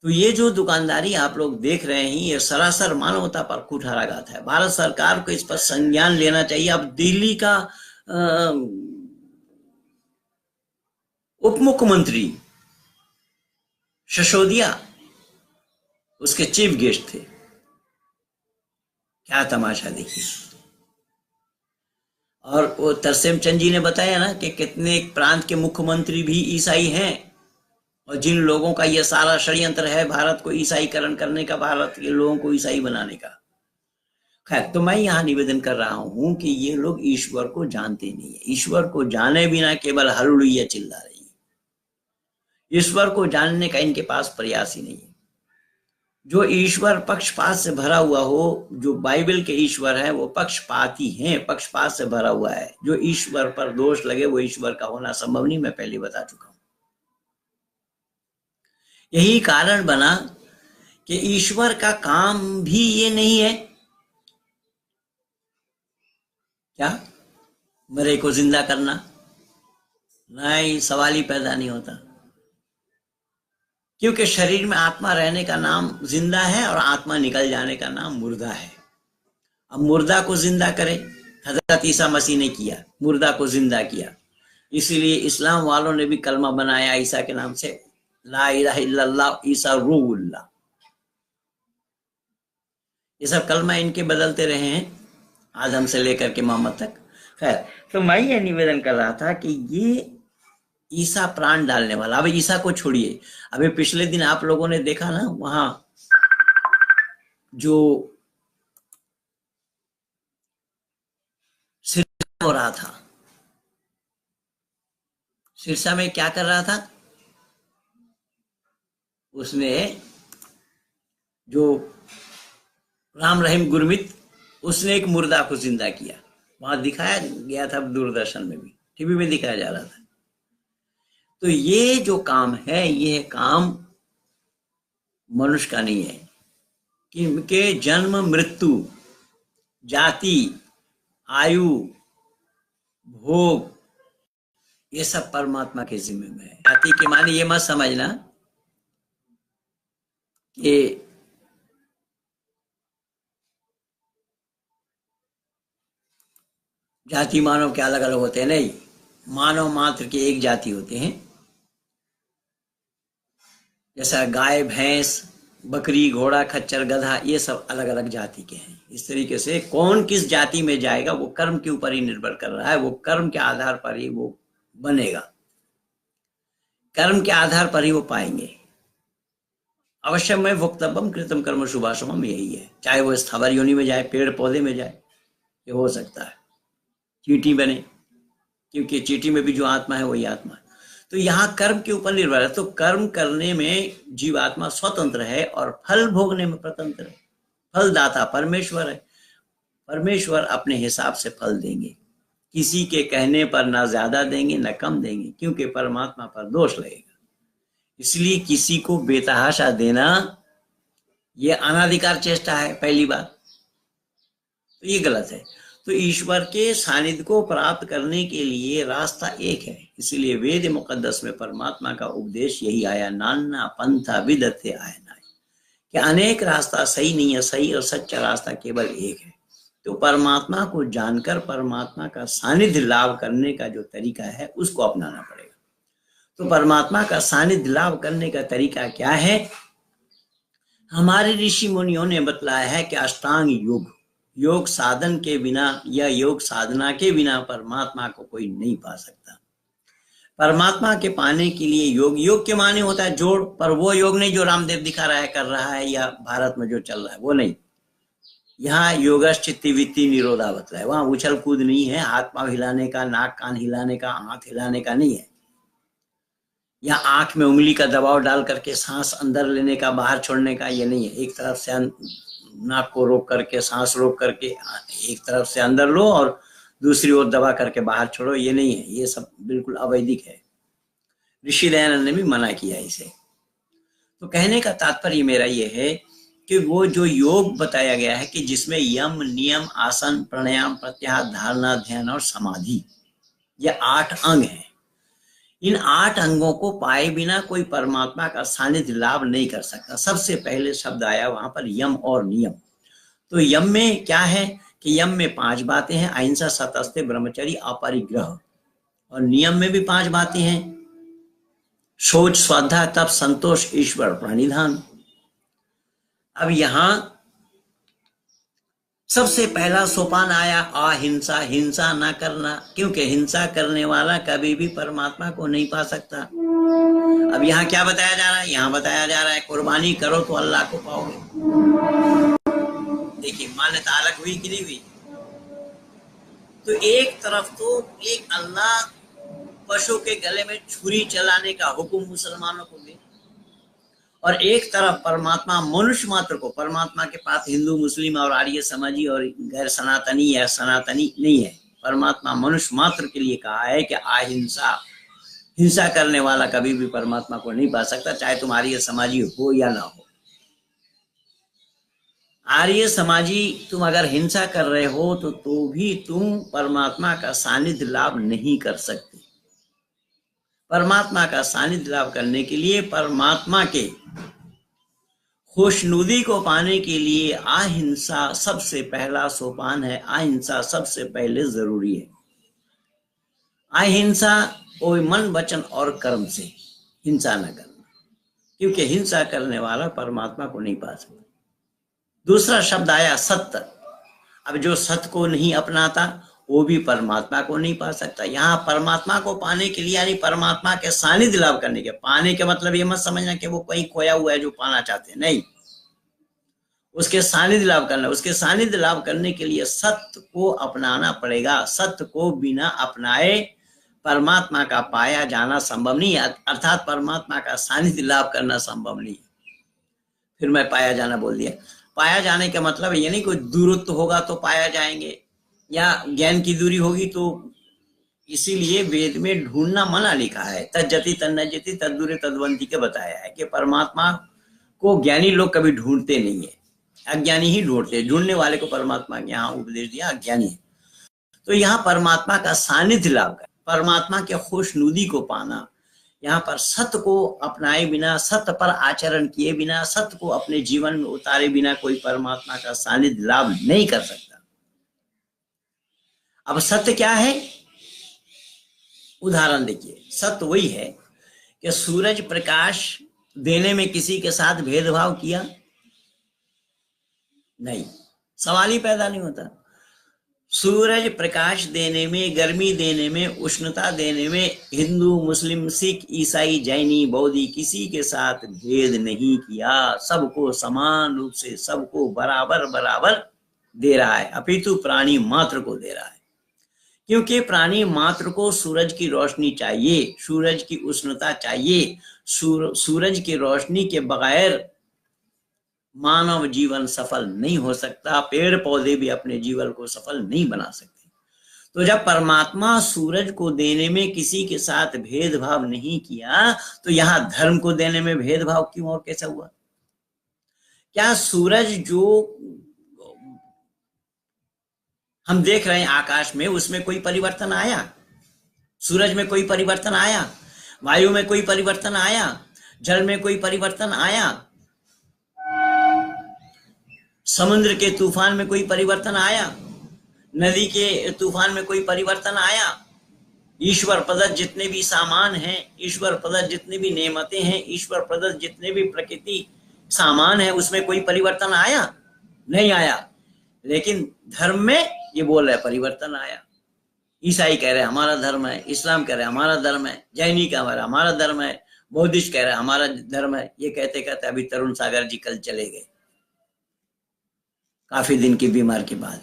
तो ये जो दुकानदारी आप लोग देख रहे हैं ये सरासर मानवता पर कुठाराघात है। भारत सरकार को इस पर संज्ञान लेना चाहिए। अब दिल्ली का उप मुख्यमंत्री सिसोदिया उसके चीफ गेस्ट थे। क्या तमाशा देखिए। और वो तरसेम चंद जी ने बताया ना कि कितने प्रांत के मुख्यमंत्री भी ईसाई हैं, और जिन लोगों का ये सारा षड्यंत्र है भारत को ईसाईकरण करने का, भारत के लोगों को ईसाई बनाने का। खैर, तो मैं यहाँ निवेदन कर रहा हूं कि ये लोग ईश्वर को जानते नहीं है। ईश्वर को जाने बिना केवल हल्लेलुया चिल्ला रही है। ईश्वर को जानने का इनके पास प्रयास ही नहीं है। जो ईश्वर पक्षपात से भरा हुआ हो, जो बाइबल के ईश्वर है वो पक्षपाती हैं, पक्षपात से भरा हुआ है। जो ईश्वर पर दोष लगे वो ईश्वर का होना संभव नहीं, मैं पहले बता चुका हूं। यही कारण बना कि ईश्वर का काम भी ये नहीं है क्या मरे को जिंदा करना। नहीं, सवाल ही पैदा नहीं होता, क्योंकि शरीर में आत्मा रहने का नाम जिंदा है और आत्मा निकल जाने का नाम मुर्दा है। अब मुर्दा को जिंदा करे, हजरत ईसा मसीह ने किया, मुर्दा को जिंदा किया। इसीलिए इस्लाम वालों ने भी कलमा बनाया ईसा के नाम से, ला इलाहा इल्लल्लाह ईसा रूहुल्लाह। ये सब कलमा इनके बदलते रहे हैं आदम से लेकर के मोहम्मद तक। खैर, तो मैं ये निवेदन कर रहा था कि ये ईसा प्राण डालने वाला। अब ईसा को छोड़िए, अभी पिछले दिन आप लोगों ने देखा ना वहां जो सिरसा हो रहा था, सिरसा में क्या कर रहा था उसने, जो राम रहीम गुरमीत, उसने एक मुर्दा को जिंदा किया। वहां दिखाया गया था, दूरदर्शन में भी, टीवी में दिखाया जा रहा था। तो ये जो काम है ये काम मनुष्य का नहीं है, कि जन्म मृत्यु जाति आयु भोग ये सब परमात्मा के जिम्मे में है। जाति के माने ये मत समझना कि जाति मानव के अलग अलग होते हैं, नहीं, मानव मात्र के एक जाति होते हैं। जैसा गाय भैंस बकरी घोड़ा खच्चर गधा ये सब अलग अलग जाति के हैं। इस तरीके से कौन किस जाति में जाएगा वो कर्म के ऊपर ही निर्भर कर रहा है, वो कर्म के आधार पर ही वो बनेगा, कर्म के आधार पर ही वो पाएंगे। अवश्य में भुक्तव्यम कृतम कर्म शुभाशुभम, यही है। चाहे वो स्थावर योनि में जाए, पेड़ पौधे में जाए, ये हो सकता है। चींटी बने, क्योंकि चींटी में भी जो आत्मा है वही आत्मा है। तो यहाँ कर्म के ऊपर निर्भर है। तो कर्म करने में जीवात्मा स्वतंत्र है और फल भोगने में स्वतंत्र है। फलदाता परमेश्वर है। परमेश्वर अपने हिसाब से फल देंगे, किसी के कहने पर ना ज्यादा देंगे ना कम देंगे, क्योंकि परमात्मा पर दोष लगेगा। इसलिए किसी को बेतहाशा देना ये अनाधिकार चेष्टा है, पहली बात तो ये गलत है। तो ईश्वर के सानिध्य को प्राप्त करने के लिए रास्ता एक है। इसलिए वेद मुकद्दस में परमात्मा का उपदेश यही आया, नाना पंथा विदते आयना, कि अनेक रास्ता सही नहीं है, सही और सच्चा रास्ता केवल एक है। तो परमात्मा को जानकर परमात्मा का सानिध्य लाभ करने का जो तरीका है उसको अपनाना पड़ेगा। तो परमात्मा का सानिध्य लाभ करने का तरीका क्या है? हमारे ऋषि मुनियों ने बतलाया है कि अष्टांग योग, योग साधन के बिना या योग साधना के बिना परमात्मा को कोई नहीं पा सकता। परमात्मा के पाने के लिए योग, योग के माने होता है जोड़, पर वो योग नहीं जो रामदेव दिखा रहा है, कर रहा है, या भारत में जो चल रहा है वो नहीं। यहाँ योगश चित्ती वित्ती निरोधा बतला है। वहां उछल कूद नहीं है, हाथ पांव हिलाने का, नाक कान हिलाने का, हाथ हिलाने का नहीं है। या आंख में उंगली का दबाव डाल करके सांस अंदर लेने का बाहर छोड़ने का ये नहीं है। एक तरफ से नाक को रोक करके, सांस रोक करके एक तरफ से अंदर लो और दूसरी ओर दबा करके बाहर छोड़ो, ये नहीं है। ये सब बिल्कुल अवैधिक है। ऋषि दयानंद ने भी मना किया इसे। तो कहने का तात्पर्य मेरा ये है कि वो जो योग बताया गया है कि जिसमें यम, नियम, आसन, प्राणायाम, प्रत्याहार, धारणा, ध्यान और समाधि, ये 8 अंग हैं। इन 8 अंगों को पाए बिना कोई परमात्मा का सानिध्य लाभ नहीं कर सकता। सबसे पहले शब्द आया वहां पर यम और नियम। तो यम में क्या है कि यम में 5 बातें हैं, अहिंसा, सतस्ते, ब्रह्मचर्य, अपरिग्रह। और नियम में भी 5 बातें हैं, शौच, श्रद्धा, तप, संतोष, ईश्वर, प्रणिधान। अब यहां सबसे पहला सोपान आया अहिंसा, हिंसा ना करना, क्योंकि हिंसा करने वाला कभी भी परमात्मा को नहीं पा सकता। अब यहाँ क्या बताया जा रहा है? यहाँ बताया जा रहा है कुर्बानी करो तो अल्लाह को पाओगे। देखिए मान्यता अलग हुई कि नहीं हुई? तो एक तरफ तो एक अल्लाह पशु के गले में छुरी चलाने का हुक्म मुसलमानों को दे, और एक तरफ परमात्मा मनुष्य मात्र को, परमात्मा के पास हिंदू, मुस्लिम और आर्य समाजी और गैर सनातनी या सनातनी नहीं है, परमात्मा मनुष्य मात्र के लिए कहा है कि अहिंसा, हिंसा करने वाला कभी भी परमात्मा को नहीं पा सकता, चाहे तुम आर्य समाजी हो या ना हो। आर्य समाजी तुम अगर हिंसा कर रहे हो तो भी तुम परमात्मा का सानिध्य लाभ नहीं कर सकते। परमात्मा का सानिध्य लाभ करने के लिए, परमात्मा के खुशनुदी को पाने के लिए अहिंसा सबसे पहला सोपान है। अहिंसा सबसे पहले जरूरी है। अहिंसा कोई मन, वचन और कर्म से हिंसा न करना, क्योंकि हिंसा करने वाला परमात्मा को नहीं पा सकता। दूसरा शब्द आया सत्य। अब जो सत्य को नहीं अपनाता वो भी परमात्मा को नहीं पा सकता। यहाँ परमात्मा को पाने के लिए, यानी परमात्मा के सानिध्य लाभ करने के, पाने के मतलब ये मत समझना कि वो कहीं खोया हुआ है जो पाना चाहते हैं, नहीं, उसके सानिध्य लाभ करना। उसके सानिध्य लाभ करने के लिए सत्य को अपनाना पड़ेगा। सत्य को बिना अपनाए परमात्मा का पाया जाना संभव नहीं है, अर्थात परमात्मा का सानिध्य लाभ करना संभव नहीं है। फिर मैं पाया जाना बोल दिया। पाया जाने का मतलब ये नहीं कोई दूरत्व होगा तो पाया जाएंगे, या ज्ञान की दूरी होगी तो, इसीलिए वेद में ढूंढना मना लिखा है। तज्जति तन्नजति तद्दूरे तद्वंती के बताया है कि परमात्मा को ज्ञानी लोग कभी ढूंढते नहीं है, अज्ञानी ही ढूंढते। ढूंढने वाले को परमात्मा ने यहाँ उपदेश दिया अज्ञानी है। तो यहाँ परमात्मा का सानिध्य लाभ कर, परमात्मा के खुशनुदी को पाना, यहाँ पर सत्य को अपनाए बिना, सत्य पर आचरण किए बिना, सत्य को अपने जीवन में उतारे बिना कोई परमात्मा का सानिध्य लाभ नहीं कर सकता। अब सत्य क्या है? उदाहरण देखिए, सत्य वही है कि सूरज प्रकाश देने में किसी के साथ भेदभाव किया नहीं, सवाल ही पैदा नहीं होता। सूरज प्रकाश देने में, गर्मी देने में, उष्णता देने में हिंदू, मुस्लिम, सिख, ईसाई, जैनी, बौद्धी किसी के साथ भेद नहीं किया। सबको समान रूप से, सबको बराबर बराबर दे रहा है, अपितु प्राणी मात्र को दे रहा है। क्योंकि प्राणी मात्र को सूरज की रोशनी चाहिए, सूरज की उष्णता चाहिए। सूरज की रोशनी के बगैर मानव जीवन सफल नहीं हो सकता, पेड़ पौधे भी अपने जीवन को सफल नहीं बना सकते। तो जब परमात्मा सूरज को देने में किसी के साथ भेदभाव नहीं किया, तो यहां धर्म को देने में भेदभाव क्यों और कैसा हुआ? क्या सूरज जो हम देख रहे हैं आकाश में, उसमें कोई परिवर्तन आया? सूरज में कोई परिवर्तन आया? वायु में कोई परिवर्तन आया? जल में कोई परिवर्तन आया? समुद्र के तूफान में कोई परिवर्तन आया? नदी के तूफान में कोई परिवर्तन आया? ईश्वर प्रदत्त जितने भी सामान हैं, ईश्वर प्रदत्त जितनी भी नेमतें हैं, ईश्वर प्रदत्त जितने भी प्रकृति सामान है, उसमें कोई परिवर्तन आया? नहीं आया। लेकिन धर्म में ये बोल रहे परिवर्तन आया। ईसाई कह रहे हमारा धर्म है, इस्लाम कह रहे हमारा धर्म है, जैनी कह रहे हमारा धर्म है, बौद्धिस्ट कह रहे हमारा धर्म है। ये कहते कहते अभी तरुण सागर जी कल चले गए, काफी दिन की बीमार के बाद।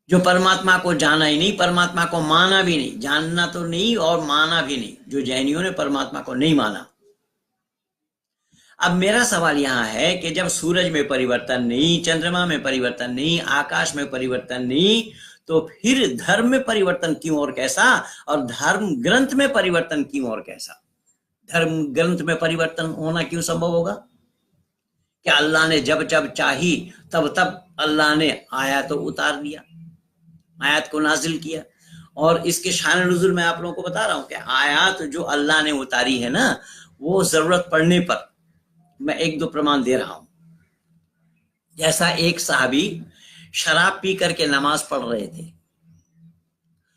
जो परमात्मा को जाना ही नहीं, परमात्मा को माना भी नहीं, जानना तो नहीं और माना भी नहीं, जो जैनियों ने परमात्मा को नहीं माना। अब मेरा सवाल यहाँ है कि जब सूरज में परिवर्तन नहीं, चंद्रमा में परिवर्तन नहीं, आकाश में परिवर्तन नहीं, तो फिर धर्म में परिवर्तन क्यों और कैसा? और धर्म ग्रंथ में परिवर्तन क्यों और कैसा? धर्म ग्रंथ में परिवर्तन होना क्यों संभव होगा? कि अल्लाह ने जब जब चाही तब तब अल्लाह ने आयत तो उतार दिया, आयत को नाजिल किया। और इसके शान नुज़ुल मैं आप लोगों को बता रहा हूं कि आयत जो अल्लाह ने उतारी है ना, वो जरूरत पड़ने पर मैं एक दो प्रमाण दे रहा हूं। जैसा एक साहबी शराब पी करके नमाज पढ़ रहे थे,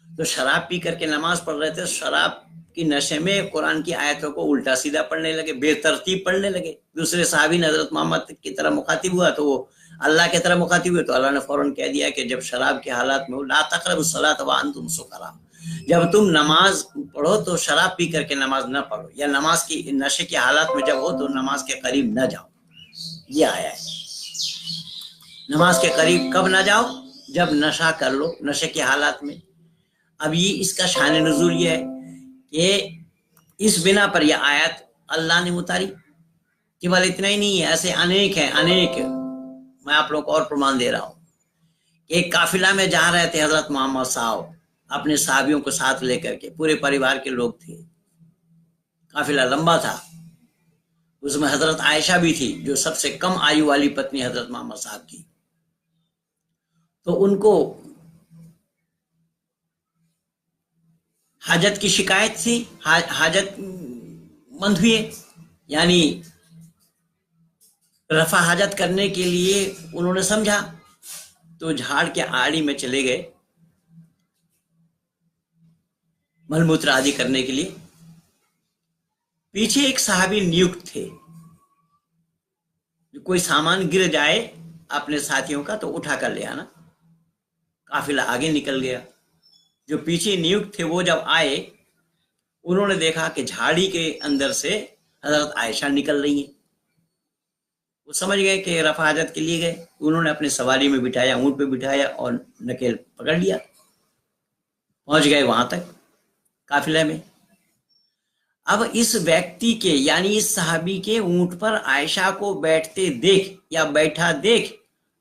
तो शराब पी करके नमाज पढ़ रहे थे, शराब की नशे में कुरान की आयतों को उल्टा सीधा पढ़ने लगे, बेतरतीब पढ़ने लगे। दूसरे साहबी ने हजरत मोहम्मद की तरह मुखातिब हुआ तो वो अल्लाह की तरह मुखातिब हुए, तो अल्लाह ने फौरन कह दिया कि जब शराब के हालात में हो, ला तक़रबुस सलात व अंतुम सुकरा, जब तुम नमाज पढ़ो तो शराब पी करके नमाज न पढ़ो, या नमाज की नशे के हालात में जब हो तो नमाज के करीब न जाओ। ये आया है, नमाज के करीब कब ना जाओ, जब नशा कर लो, नशे के हालात में। अब ये इसका शान नुज़ूल ये है कि इस बिना पर यह आयत अल्लाह ने उतारी। केवल इतना ही नहीं है, ऐसे अनेक हैं, अनेक। मैं आप लोग को और प्रमाण दे रहा हूं। एक काफिला में जा रहे थे हजरत मोहम्मद साहब अपने साहबियों को साथ लेकर के, पूरे परिवार के लोग थे, काफिला लंबा था। उसमें हजरत आयशा भी थी, जो सबसे कम आयु वाली पत्नी हजरत मोहम्मद साहब की। तो उनको हाजत की शिकायत थी, हाजत मंद हुए, यानी रफा हाजत करने के लिए उन्होंने समझा, तो झाड़ के आड़ी में चले गए मलमूत्र आदि करने के लिए। पीछे एक साहबी नियुक्त थे, कोई सामान गिर जाए अपने साथियों का तो उठा कर ले आना। काफिला आगे निकल गया। जो पीछे नियुक्त थे वो जब आए, उन्होंने देखा कि झाड़ी के अंदर से हजरत आयशा निकल रही है। वो समझ गए कि रफा हाजत के लिए गए। उन्होंने अपने सवारी में बिठाया, ऊंट पे बिठाया और नकेल पकड़ लिया। पहुंच गए वहां तक काफिले में। अब इस व्यक्ति के, यानी इस सहाबी के ऊंट पर आयशा को बैठते देख या बैठा देख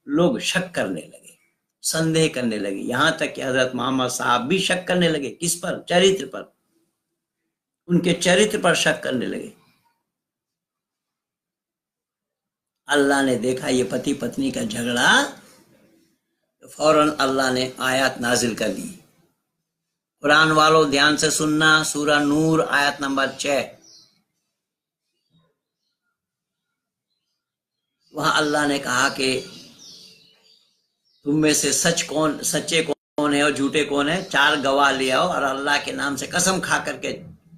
लोग शक करने लगे, संदेह करने लगे। यहां तक कि हजरत मोहम्मद साहब भी शक करने लगे। किस पर? चरित्र पर, उनके चरित्र पर शक करने लगे। अल्लाह ने देखा ये पति पत्नी का झगड़ा, तो फौरन अल्लाह ने आयत नाजिल कर दी। कुरान वालों ध्यान से सुनना, सूरा नूर आयत नंबर 6। वहां अल्लाह ने कहा कि तुम में से सच्चे कौन है और झूठे कौन है, 4 गवाह ले आओ और अल्लाह के नाम से कसम खा करके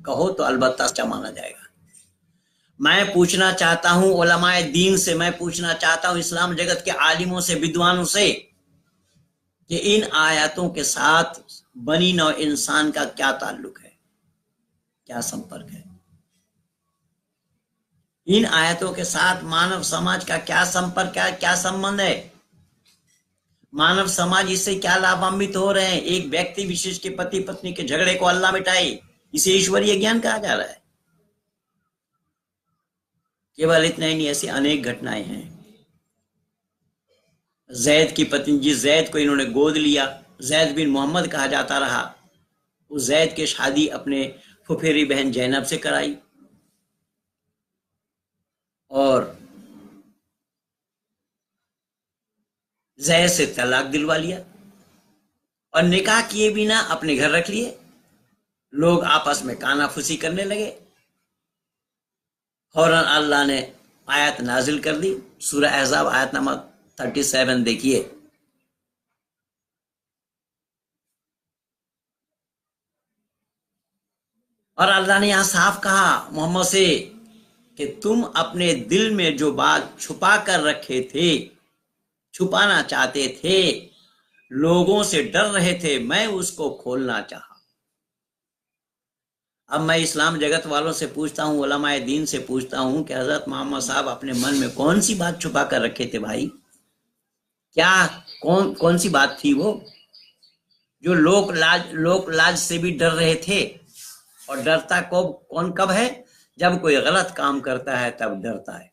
कहो तो अलबत्ता सच्चा माना जाएगा। मैं पूछना चाहता हूं उलमाए दीन से, मैं पूछना चाहता हूं इस्लाम जगत के आलिमों से, विद्वानों से, कि इन आयतों के साथ बनी नौ इंसान का क्या ताल्लुक है, क्या संपर्क है? इन आयतों के साथ मानव समाज का क्या संपर्क है, क्या संबंध है? मानव समाज इससे क्या लाभान्वित हो रहे हैं? एक व्यक्ति विशेष के पति पत्नी के झगड़े को अल्लाह मिटाए, इसे ईश्वरीय ज्ञान कहा जा रहा है। केवल इतना ही नहीं, ऐसी अनेक घटनाएं हैं। जैद की पत्नी, जिस जैद को इन्होंने गोद लिया, जैद बिन मोहम्मद कहा जाता रहा, उस जैद की शादी अपने फुफेरी बहन जैनब से कराई और जैद से तलाक दिलवा लिया और निकाह किए बिना अपने घर रख लिए। लोग आपस में कानाफूसी करने लगे। फौरन अल्लाह ने आयत नाजिल कर दी, सूरह अहज़ाब आयत नंबर 37 देखिए। और अल्लाह ने यहां साफ कहा मोहम्मद से कि तुम अपने दिल में जो बात छुपा कर रखे थे, छुपाना चाहते थे, लोगों से डर रहे थे, मैं उसको खोलना चाहा। अब मैं इस्लाम जगत वालों से पूछता हूं, उलमाए दीन से पूछता हूं कि हजरत मोहम्मद साहब अपने मन में कौन सी बात छुपा कर रखे थे भाई? क्या कौन सी बात थी वो जो लोक लाज से भी डर रहे थे? और डरता कौन कब है? जब कोई गलत काम करता है तब डरता है।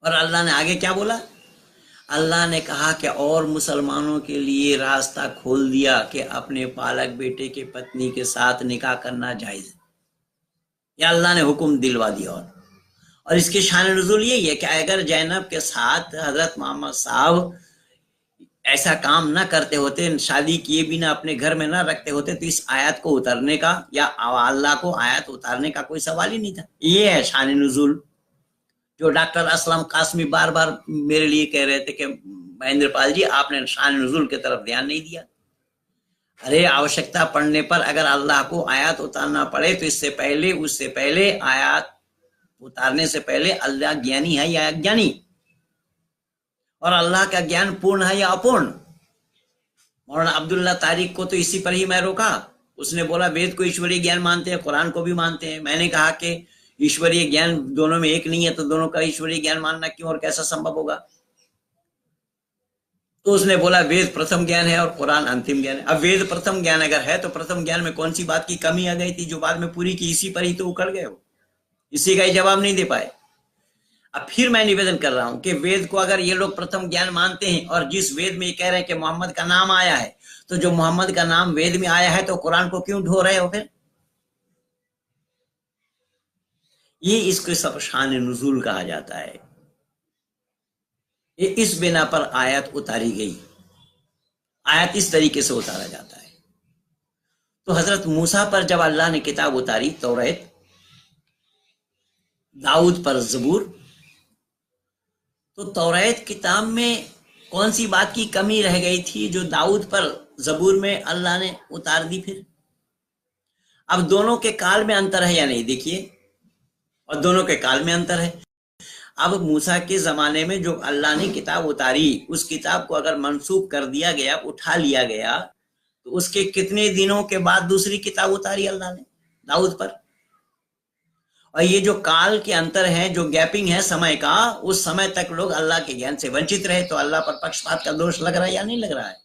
और अल्लाह ने आगे क्या बोला? अल्लाह ने कहा कि और मुसलमानों के लिए रास्ता खोल दिया कि अपने पालक बेटे के पत्नी के साथ निकाह करना जायज है। या अल्लाह ने हुक्म दिलवा दिया। और इसकी शान नुज़ूल यही है कि अगर जैनब के साथ हजरत मोहम्मद साहब ऐसा काम ना करते होते, शादी किए बिना अपने घर में ना रखते होते, तो इस आयत को उतारने का या अल्लाह को आयत उतारने का कोई सवाल ही नहीं था। ये है शान नुज़ूल जो डॉक्टर असलम कासमी बार बार मेरे लिए कह रहे थे कि महेंद्र पाल जी आपने शान नुज़ूल की तरफ ध्यान नहीं दिया। अरे आवश्यकता पड़ने पर अगर अल्लाह को आयत उतारना पड़े तो उससे पहले आयत उतारने से पहले अल्लाह ज्ञानी है या अज्ञानी, और अल्लाह का ज्ञान पूर्ण है या अपूर्ण। मौलाना अब्दुल्ला तारिक को तो इसी पर ही मैं रोका। उसने बोला वेद को ईश्वरीय ज्ञान मानते हैं, कुरान को भी मानते हैं। मैंने कहा कि ईश्वरीय ज्ञान दोनों में एक नहीं है, तो दोनों का ईश्वरीय ज्ञान मानना क्यों और कैसा संभव होगा? तो उसने बोला वेद प्रथम ज्ञान है और कुरान अंतिम ज्ञान है। अब वेद प्रथम ज्ञान अगर है तो प्रथम ज्ञान में कौन सी बात की कमी आ गई थी जो बाद में पूरी की? इसी पर ही तो उकड़ गए हो, इसी का ही जवाब नहीं दे पाए। अब फिर मैं निवेदन कर रहा हूं कि वेद को अगर ये लोग प्रथम ज्ञान मानते हैं और जिस वेद में ये कह रहे हैं कि मोहम्मद का नाम आया है, तो जो मोहम्मद का नाम वेद में आया है तो कुरान को क्यों ढो रहे हो फिर? ये इसको सब शान नुज़ूल कहा जाता है। ये इस बिना पर आयत उतारी गई, आयत इस तरीके से उतारा जाता है। तो हजरत मूसा पर जब अल्लाह ने किताब उतारी तौरात, दाऊद पर जबूर, तो तौरात किताब में कौन सी बात की कमी रह गई थी जो दाऊद पर जबूर में अल्लाह ने उतार दी? फिर अब दोनों के काल में अंतर है या नहीं, देखिए, और दोनों के काल में अंतर है। अब मूसा के जमाने में जो अल्लाह ने किताब उतारी, उस किताब को अगर मंसूख कर दिया गया, उठा लिया गया, तो उसके कितने दिनों के बाद दूसरी किताब उतारी अल्लाह ने दाऊद पर? और ये जो काल के अंतर है, जो गैपिंग है समय का, उस समय तक लोग अल्लाह के ज्ञान से वंचित रहे, तो अल्लाह पर पक्षपात का दोष लग रहा है या नहीं लग रहा है?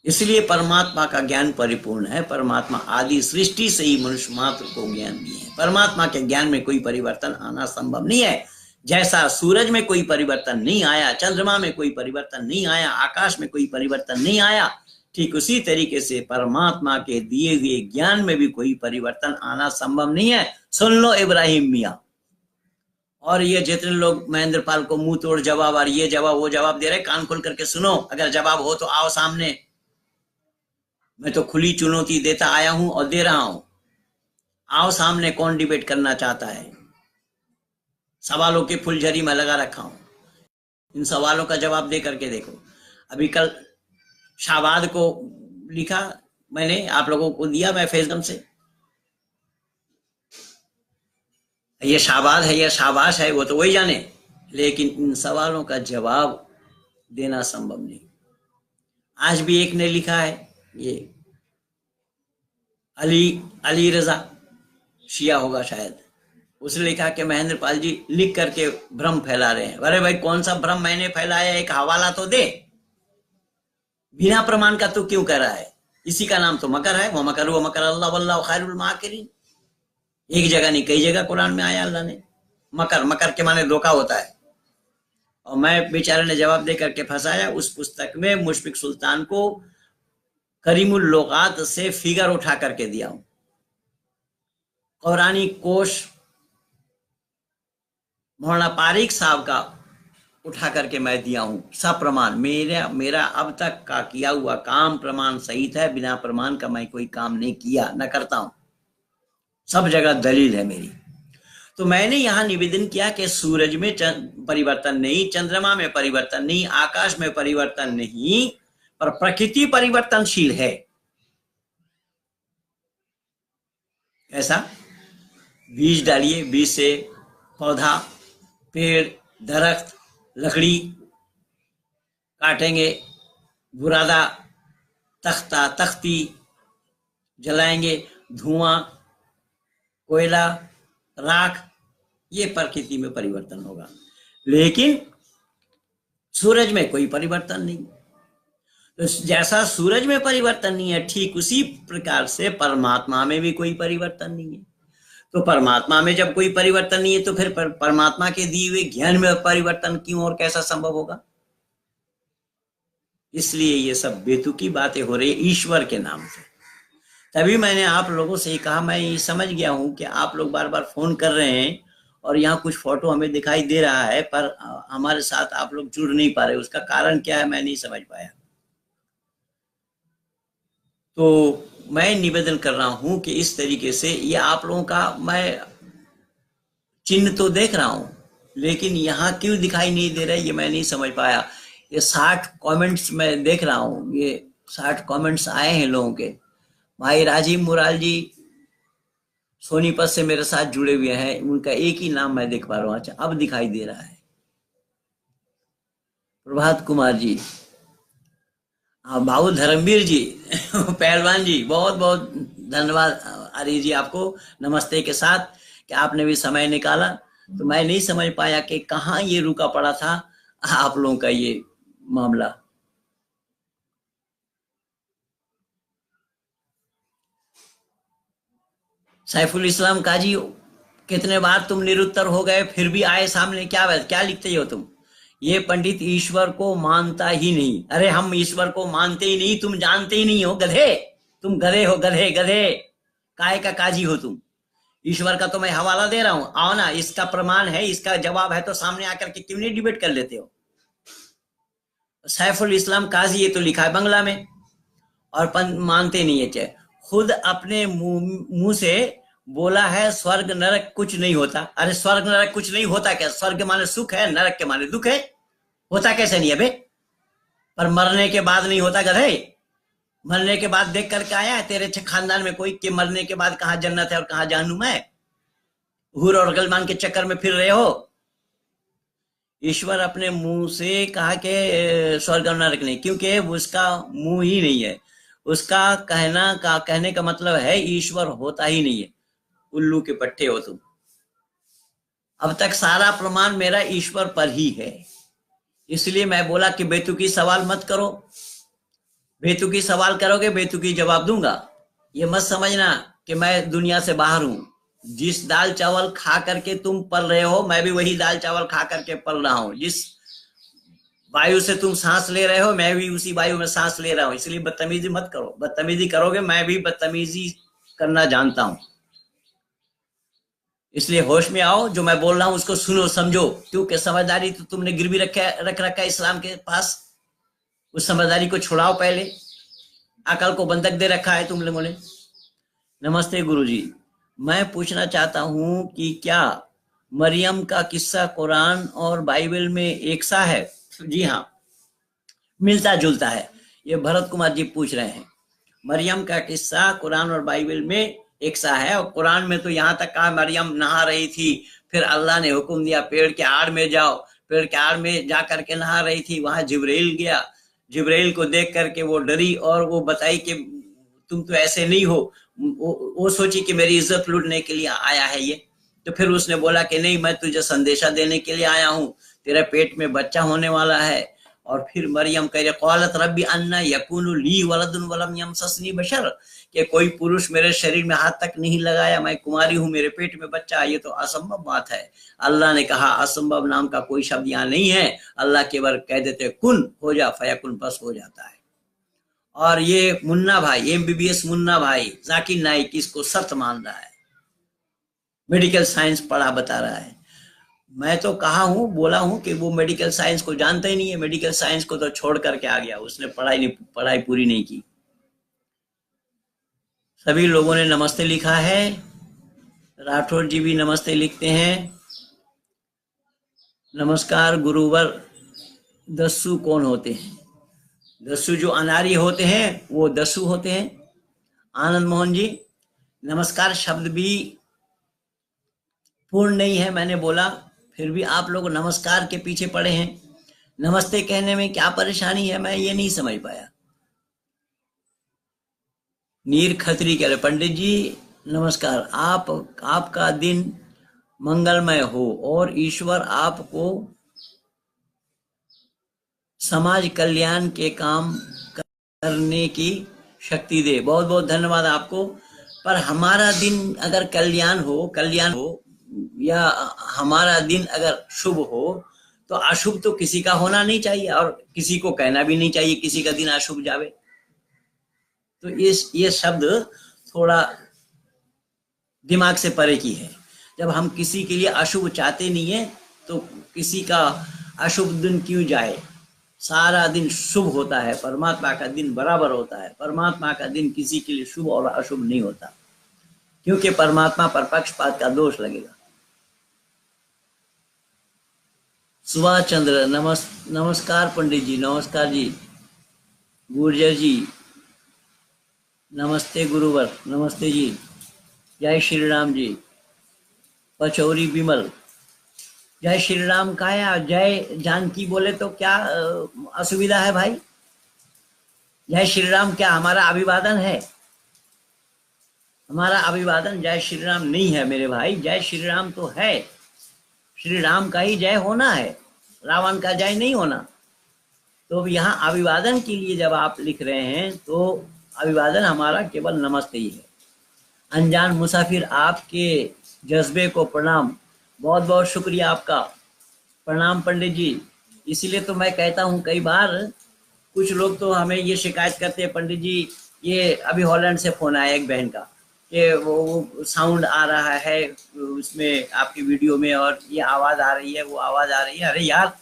इसलिए परमात्मा का ज्ञान परिपूर्ण है। परमात्मा आदि सृष्टि से ही मनुष्य मात्र को ज्ञान दिए है। परमात्मा के ज्ञान में कोई परिवर्तन आना संभव नहीं है। जैसा सूरज में कोई परिवर्तन नहीं आया, चंद्रमा में कोई परिवर्तन नहीं आया, आकाश में कोई परिवर्तन नहीं आया, ठीक उसी तरीके से परमात्मा के दिए हुए ज्ञान में भी कोई परिवर्तन आना संभव नहीं है। सुन लो इब्राहिम मियाँ। और ये जितने लोग महेंद्र पाल को मुंह तोड़ जवाब और ये जवाब वो जवाब दे रहे, कान खोल करके सुनो। अगर जवाब हो तो आओ सामने, मैं तो खुली चुनौती देता आया हूं और दे रहा हूं। आओ सामने, कौन डिबेट करना चाहता है? सवालों की फुलझड़ी में लगा रखा हूं, इन सवालों का जवाब दे करके देखो। अभी कल शाबाद को लिखा मैंने, आप लोगों को दिया मैं फेसगम से। ये शाबाद है या शाबाश है वो तो वही जाने, लेकिन इन सवालों का जवाब देना संभव नहीं। आज भी एक ने लिखा है, ये अली रजा शिया होगा शायद, उसने लिखा कि महेंद्र पाल जी लिख करके भ्रम फैला रहे हैं। अरे भाई कौन सा भ्रम मैंने फैलाया? एक हवाला तो दे, बिना प्रमाण का तो क्यों कर रहा है? इसी का नाम तो मकर है। वो मकर अल्लाह वल्लाहु खैरुल माकिरीन। एक जगह नहीं कई जगह कुरान में आया अल्लाह ने मकर, मकर के माने धोखा होता है। और मैं बेचारे ने जवाब दे करके फंसाया। उस पुस्तक में मुशफिक सुल्तान को करीमुल लुगात से फिगर उठा करके दिया हूं, कुरानी कोश मौलाना पारिक साहब का उठा करके मैं दिया हूं, सब प्रमाण। मेरा अब तक का किया हुआ काम प्रमाण सहित है। बिना प्रमाण का मैं कोई काम नहीं किया, न करता हूं। सब जगह दलील है मेरी। तो मैंने यहां निवेदन किया कि सूरज में परिवर्तन नहीं, चंद्रमा में परिवर्तन नहीं, आकाश में परिवर्तन नहीं, पर प्रकृति परिवर्तनशील है। ऐसा बीज डालिए, बीज से पौधा, पेड़, दरख्त, लकड़ी काटेंगे, बुरादा, तख्ता, तख्ती जलाएंगे, धुआं, कोयला, राख, ये प्रकृति में परिवर्तन होगा। लेकिन सूरज में कोई परिवर्तन नहीं। तो जैसा सूरज में परिवर्तन नहीं है, ठीक उसी प्रकार से परमात्मा में भी कोई परिवर्तन नहीं है। तो परमात्मा में जब कोई परिवर्तन नहीं है, तो फिर परमात्मा के दिए हुए ज्ञान में परिवर्तन क्यों और कैसा संभव होगा? इसलिए ये सब बेतुकी बातें हो रही है ईश्वर के नाम से। तभी मैंने आप लोगों से ही कहा, मैं ये समझ गया हूं कि आप लोग बार बार फोन कर रहे हैं और यहाँ कुछ फोटो हमें दिखाई दे रहा है, पर हमारे साथ आप लोग जुड़ नहीं पा रहे। उसका कारण क्या है मैं नहीं समझ पाया। तो मैं निवेदन कर रहा हूं कि इस तरीके से ये आप लोगों का मैं चिन्ह तो देख रहा हूं, लेकिन यहाँ क्यों दिखाई नहीं दे रहा है ये मैं नहीं समझ पाया। ये 60 कमेंट्स मैं देख रहा हूँ, ये 60 कमेंट्स आए हैं लोगों के। भाई राजीव मुराल जी सोनीपत से मेरे साथ जुड़े हुए हैं, उनका एक ही नाम मैं देख पा रहा हूँ। अच्छा, अब दिखाई दे रहा है। प्रभात कुमार जी, भाऊ धर्मवीर जी पहलवान जी, बहुत बहुत धन्यवाद आर्य जी आपको नमस्ते के साथ कि आपने भी समय निकाला। तो मैं नहीं समझ पाया कि कहाँ ये रुका पड़ा था आप लोगों का ये मामला। सैफुल इस्लाम काजी, कितने बार तुम निरुत्तर हो गए फिर भी आए सामने। क्या बात, क्या लिखते हो तुम? ये पंडित ईश्वर को मानता ही नहीं। अरे हम ईश्वर को मानते ही नहीं, तुम जानते ही नहीं हो गधे। तुम गधे हो, गधे गधे। काय का काजी हो तुम? ईश्वर का तो मैं हवाला दे रहा हूं, आओ ना, इसका प्रमाण है, इसका जवाब है तो सामने आकर के क्यों नहीं डिबेट कर लेते हो? सैफुल इस्लाम काजी ये तो लिखा है बंगला में, और मानते नहीं है। चाहे खुद अपने मुंह से बोला है स्वर्ग नरक कुछ नहीं होता। अरे स्वर्ग नरक कुछ नहीं होता क्या? स्वर्ग माने सुख है, नरक के माने दुख है। होता कैसे नहीं है बे? पर मरने के बाद नहीं होता गधे। मरने के बाद देख करके आया है तेरे खानदान में कोई कि मरने के बाद कहां जन्नत है और कहां जहन्नुम है? हूर और गलमान के चक्कर में फिर रहे हो। ईश्वर अपने मुंह से कहा कि स्वर्ग और नरक नहीं, क्योंकि उसका मुंह ही नहीं है। उसका कहने का मतलब है ईश्वर होता ही नहीं है। उल्लू के पट्टे हो तुम। अब तक सारा प्रमाण मेरा ईश्वर पर ही है, इसलिए मैं बोला कि बेतुकी सवाल मत करो। बेतुकी सवाल करोगे बेतुकी जवाब दूंगा। ये मत समझना कि मैं दुनिया से बाहर हूं। जिस दाल चावल खा करके तुम पल रहे हो, मैं भी वही दाल चावल खा करके पल रहा हूं। जिस वायु से तुम सांस ले रहे हो, मैं भी उसी वायु में सांस ले रहा हूं। इसलिए बदतमीजी मत करो। बदतमीजी करोगे मैं भी बदतमीजी करना जानता हूं। इसलिए होश में आओ, जो मैं बोल रहा हूं उसको सुनो समझो, क्योंकि समझदारी तो तुमने गिरवी रख रखा है इस्लाम के पास। उस समझदारी को छुड़ाओ पहले। अकल को बंधक दे रखा है तुम लोगों ने। नमस्ते गुरुजी, मैं पूछना चाहता हूं कि क्या मरियम का किस्सा कुरान और बाइबल में एक सा है? जी हाँ, मिलता जुलता है। ये भरत कुमार जी पूछ रहे हैं। मरियम का किस्सा कुरान और बाइबल में एक सा है। और कुरान में तो यहाँ तक कहा मरियम नहा रही थी, फिर अल्लाह ने हुक्म दिया पेड़ के आड़ में जाओ। पेड़ के आड़ में जा करके नहा रही थी, वहां जिब्राइल गया। जिब्राइल को देख करके वो डरी और वो बताई कि तुम तो ऐसे नहीं हो। वो सोची कि मेरी इज्जत लूटने के लिए आया है ये। तो फिर उसने बोला कि नहीं, मैं तुझे संदेशा देने के लिए आया हूँ, तेरे पेट में बच्चा होने वाला है। और फिर मरियम कह रही क़ालत रब्बी अन्ना यकूनु ली वलदुन वलम यमससनी बशर, कि कोई पुरुष मेरे शरीर में हाथ तक नहीं लगाया, मैं कुमारी हूँ, मेरे पेट में बच्चा। ये तो असंभव बात है। अल्लाह ने कहा असंभव नाम का कोई शब्द यहाँ नहीं है। अल्लाह केवल कह देते कुन हो जा, फयकुन, बस हो जाता है। और ये मुन्ना भाई, एमबीबीएस मुन्ना भाई जाकिर नाइक इसको सत्य मान रहा है, मेडिकल साइंस पढ़ा बता रहा है। मैं तो कहा हूं, बोला हूं कि वो मेडिकल साइंस को जानता ही नहीं है। मेडिकल साइंस को तो छोड़ करके आ गया, उसने पढ़ाई पूरी नहीं की। सभी लोगों ने नमस्ते लिखा है। राठौर जी भी नमस्ते लिखते हैं। नमस्कार गुरुवर। दस्यु कौन होते हैं? दस्यु जो अनारी होते हैं वो दस्यु होते हैं। आनंद मोहन जी, नमस्कार शब्द भी पूर्ण नहीं है, मैंने बोला, फिर भी आप लोग नमस्कार के पीछे पड़े हैं। नमस्ते कहने में क्या परेशानी है, मैं ये नहीं समझ पाया। नीर खत्री कह रहे पंडित जी नमस्कार, आपका दिन मंगलमय हो और ईश्वर आपको समाज कल्याण के काम करने की शक्ति दे। बहुत बहुत धन्यवाद आपको। पर हमारा दिन अगर कल्याण हो या हमारा दिन अगर शुभ हो तो अशुभ तो किसी का होना नहीं चाहिए, और किसी को कहना भी नहीं चाहिए किसी का दिन अशुभ जावे। तो ये शब्द थोड़ा दिमाग से परे की है। जब हम किसी के लिए अशुभ चाहते नहीं है तो किसी का अशुभ दिन क्यों जाए। सारा दिन शुभ होता है, परमात्मा का दिन बराबर होता है। परमात्मा का दिन किसी के लिए शुभ और अशुभ नहीं होता, क्योंकि परमात्मा पर पक्षपात का दोष लगेगा। सुभाष चंद्र नमस्कार पंडित जी, नमस्कार जी। गुर्जर जी नमस्ते गुरुवर, नमस्ते जी। जय श्री राम जी। पचौरी विमल जय श्री राम का या जय जानकी बोले तो क्या असुविधा है भाई? जय श्री राम क्या हमारा अभिवादन है? हमारा अभिवादन जय श्री राम नहीं है मेरे भाई। जय श्री राम तो है, श्री राम का ही जय होना है, रावण का जय नहीं होना। तो यहाँ अभिवादन के लिए जब आप लिख रहे हैं तो अभिवादन हमारा केवल नमस्ते ही है। अनजान मुसाफिर आपके जज्बे को प्रणाम, बहुत बहुत शुक्रिया आपका, प्रणाम पंडित जी। इसीलिए तो मैं कहता हूँ, कई बार कुछ लोग तो हमें ये शिकायत करते हैं, पंडित जी ये अभी हॉलैंड से फोन आया एक बहन का कि वो साउंड आ रहा है उसमें आपकी वीडियो में और ये आवाज़ आ रही है, वो आवाज़ आ रही है। अरे यार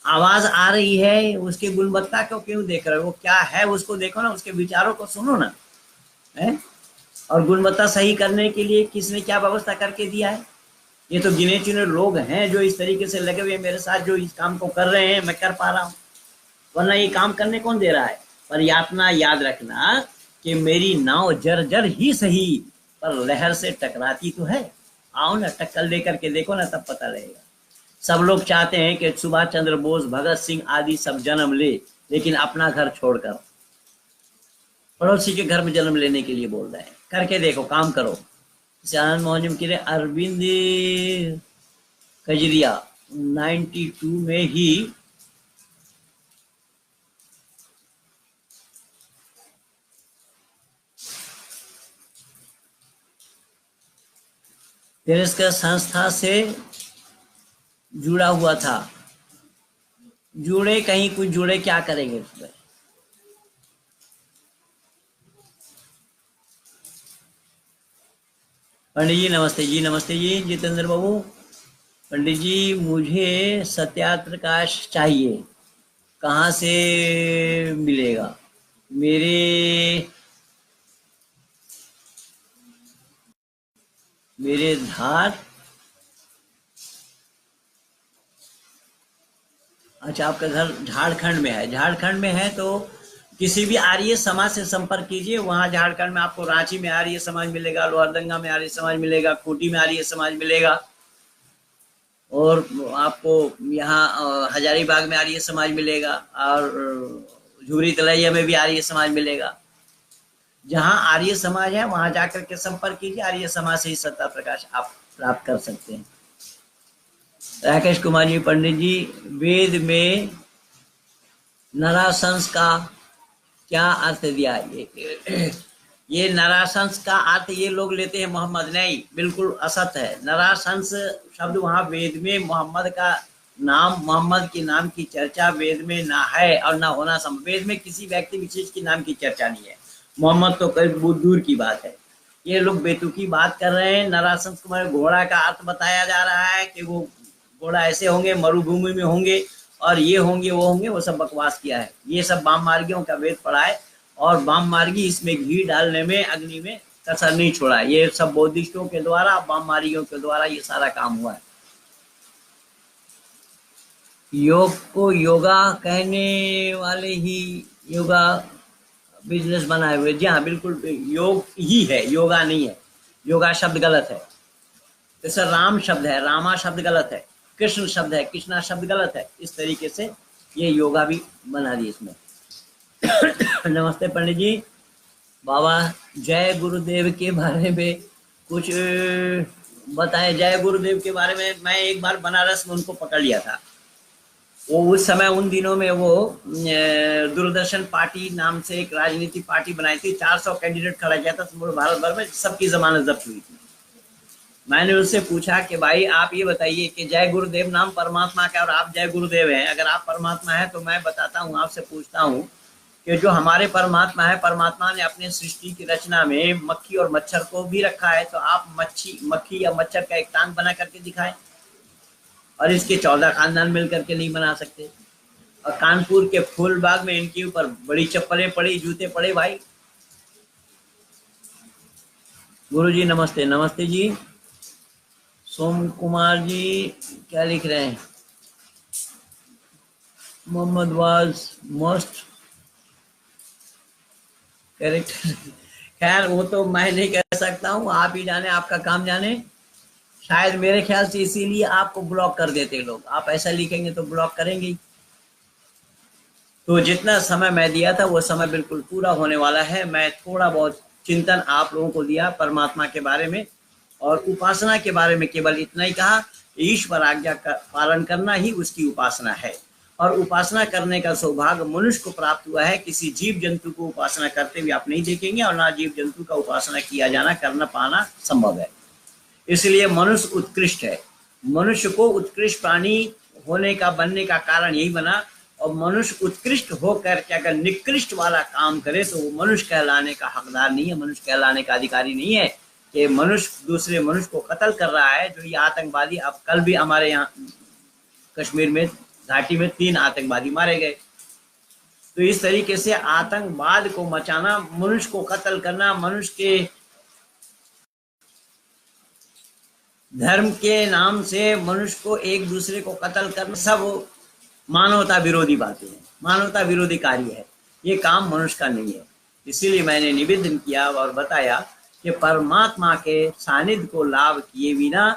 आवाज़ आ रही है, उसकी गुणवत्ता को क्यों देख रहे हो? वो क्या है उसको देखो ना, उसके विचारों को सुनो ना, है? और गुणवत्ता सही करने के लिए किसने क्या व्यवस्था करके दिया है? ये तो गिने चुने लोग हैं जो इस तरीके से लगे हुए मेरे साथ, जो इस काम को कर रहे हैं, मैं कर पा रहा हूँ, वरना ये काम करने कौन दे रहा है? पर यातना याद रखना कि मेरी नाव जर्जर ही सही पर लहर से टकराती तो है। आओ ना टक्कर लेकर के देखो ना, तब पता लगेगा। सब लोग चाहते हैं कि सुभाष चंद्र बोस, भगत सिंह आदि सब जन्म ले, लेकिन अपना घर छोड़कर पड़ोसी के घर में जन्म लेने के लिए बोल रहे हैं। करके देखो, काम करो। आनंद मोहन के लिए अरविंद कजरिया 92 में ही तिरस्कार संस्था से जुड़ा हुआ था। जुड़े कहीं कुछ जुड़े, क्या करेंगे उसमें? पंडित जी नमस्ते जी, नमस्ते जी। जितेंद्र बाबू, पंडित जी मुझे सत्याप्रकाश चाहिए, कहाँ से मिलेगा? मेरे धार, अच्छा आपका घर झारखंड में है। झारखंड में है तो किसी भी आर्य समाज से संपर्क कीजिए। वहाँ झारखंड में आपको रांची में आर्य समाज मिलेगा, लोहरदंगा में आर्य समाज मिलेगा, खूंटी में आर्य समाज मिलेगा, और आपको यहाँ हजारीबाग में आर्य समाज मिलेगा, और झुमरी तलैया में भी आर्य समाज मिलेगा। जहाँ आर्य समाज है वहाँ जाकर के संपर्क कीजिए। आर्य समाज से ही सत्ता प्रकाश आप प्राप्त कर सकते हैं। राकेश कुमार जी, पंडित जी वेद में नराशंस का क्या अर्थ दिया? ये नराशंस का अर्थ ये लोग लेते हैं मोहम्मद, नहीं, बिल्कुल असत है। नराशंस शब्द वहाँ वेद में मोहम्मद का नाम, मोहम्मद के नाम की चर्चा वेद में ना है और ना होना संभव। वेद में किसी व्यक्ति विशेष के नाम की चर्चा नहीं है। मोहम्मद तो कई बहुत दूर की बात है। ये लोग बेतुकी बात कर रहे हैं। नराशंस को घोड़ा का अर्थ बताया जा रहा है कि वो घोड़ा ऐसे होंगे, मरुभूमि में होंगे, और ये होंगे वो होंगे, वो सब बकवास किया है। ये सब वाम मार्गियों का वेद पढ़ा है, और वाम मार्गी इसमें घी डालने में, अग्नि में कसर नहीं छोड़ा। ये सब बौद्धिस्टों के द्वारा, वाम मार्गियों के द्वारा ये सारा काम हुआ है। योग को योगा कहने वाले ही योगा बिजनेस बनाए हुए। जी हाँ, बिल्कुल योग ही है, योगा नहीं है। योगा शब्द गलत है। जैसे राम शब्द है, रामा शब्द गलत है। कृष्ण शब्द है, कृष्णा शब्द गलत है। इस तरीके से ये योगा भी बना दी इसमें। नमस्ते पंडित जी। बाबा जय गुरुदेव के बारे में कुछ बताएं। जय गुरुदेव के बारे में मैं एक बार बनारस में उनको पकड़ लिया था। वो उस समय, उन दिनों में वो दूरदर्शन पार्टी नाम से एक राजनीति पार्टी बनाई थी। 400 कैंडिडेट खड़ा किया था पूरे भारत भर में, सबकी जमानत जब्त हुई थी। मैंने उससे पूछा कि भाई आप ये बताइए कि जय गुरुदेव नाम परमात्मा का, और आप जय गुरुदेव हैं। अगर आप परमात्मा हैं तो मैं बताता हूँ, आपसे पूछता हूँ कि जो हमारे परमात्मा है, परमात्मा ने अपने सृष्टि की रचना में मक्खी और मच्छर को भी रखा है, तो आप मक्खी या मच्छर का एक टांग बना करके दिखाएं, और इसके 14 खानदान मिल करके नहीं बना सकते। और कानपुर के फूलबाग में इनके ऊपर बड़ी चप्पलें पड़ी, जूते पड़े भाई। गुरु जी नमस्ते। नमस्ते जी। सोम कुमार जी क्या लिख रहे हैं? Mohammad was most character. खैर वो तो मैं नहीं कह सकता हूँ, आप ही जाने, आपका काम जाने। शायद मेरे ख्याल से इसीलिए आपको ब्लॉक कर देते लोग, आप ऐसा लिखेंगे तो ब्लॉक करेंगे ही। तो जितना समय मैं दिया था वो समय बिल्कुल पूरा होने वाला है। मैं थोड़ा बहुत चिंतन आप लोगों को दिया परमात्मा के बारे में, और उपासना के बारे में केवल इतना ही कहा, ईश्वर आज्ञा का पालन करना ही उसकी उपासना है। और उपासना करने का सौभाग्य मनुष्य को प्राप्त हुआ है। किसी जीव जंतु को उपासना करते हुए आप नहीं देखेंगे, और ना जीव जंतु का उपासना किया जाना, करना पाना संभव है। इसलिए मनुष्य उत्कृष्ट है। मनुष्य को उत्कृष्ट प्राणी होने का, बनने का कारण यही बना। और मनुष्य उत्कृष्ट होकर के अगर निकृष्ट वाला काम करे तो वो मनुष्य कहलाने का हकदार नहीं है, मनुष्य कहलाने का अधिकारी नहीं है। कि मनुष्य दूसरे मनुष्य को कत्ल कर रहा है, जो ये आतंकवादी, अब कल भी हमारे यहाँ कश्मीर में घाटी में 3 आतंकवादी मारे गए। तो इस तरीके से आतंकवाद को मचाना, मनुष्य को कत्ल करना, मनुष्य के धर्म के नाम से मनुष्य को एक दूसरे को कत्ल करना, सब मानवता विरोधी बातें हैं, मानवता विरोधी कार्य है। ये काम मनुष्य का नहीं है। इसीलिए मैंने निवेदन किया और बताया कि परमात्मा के सानिध्य को लाभ किए बिना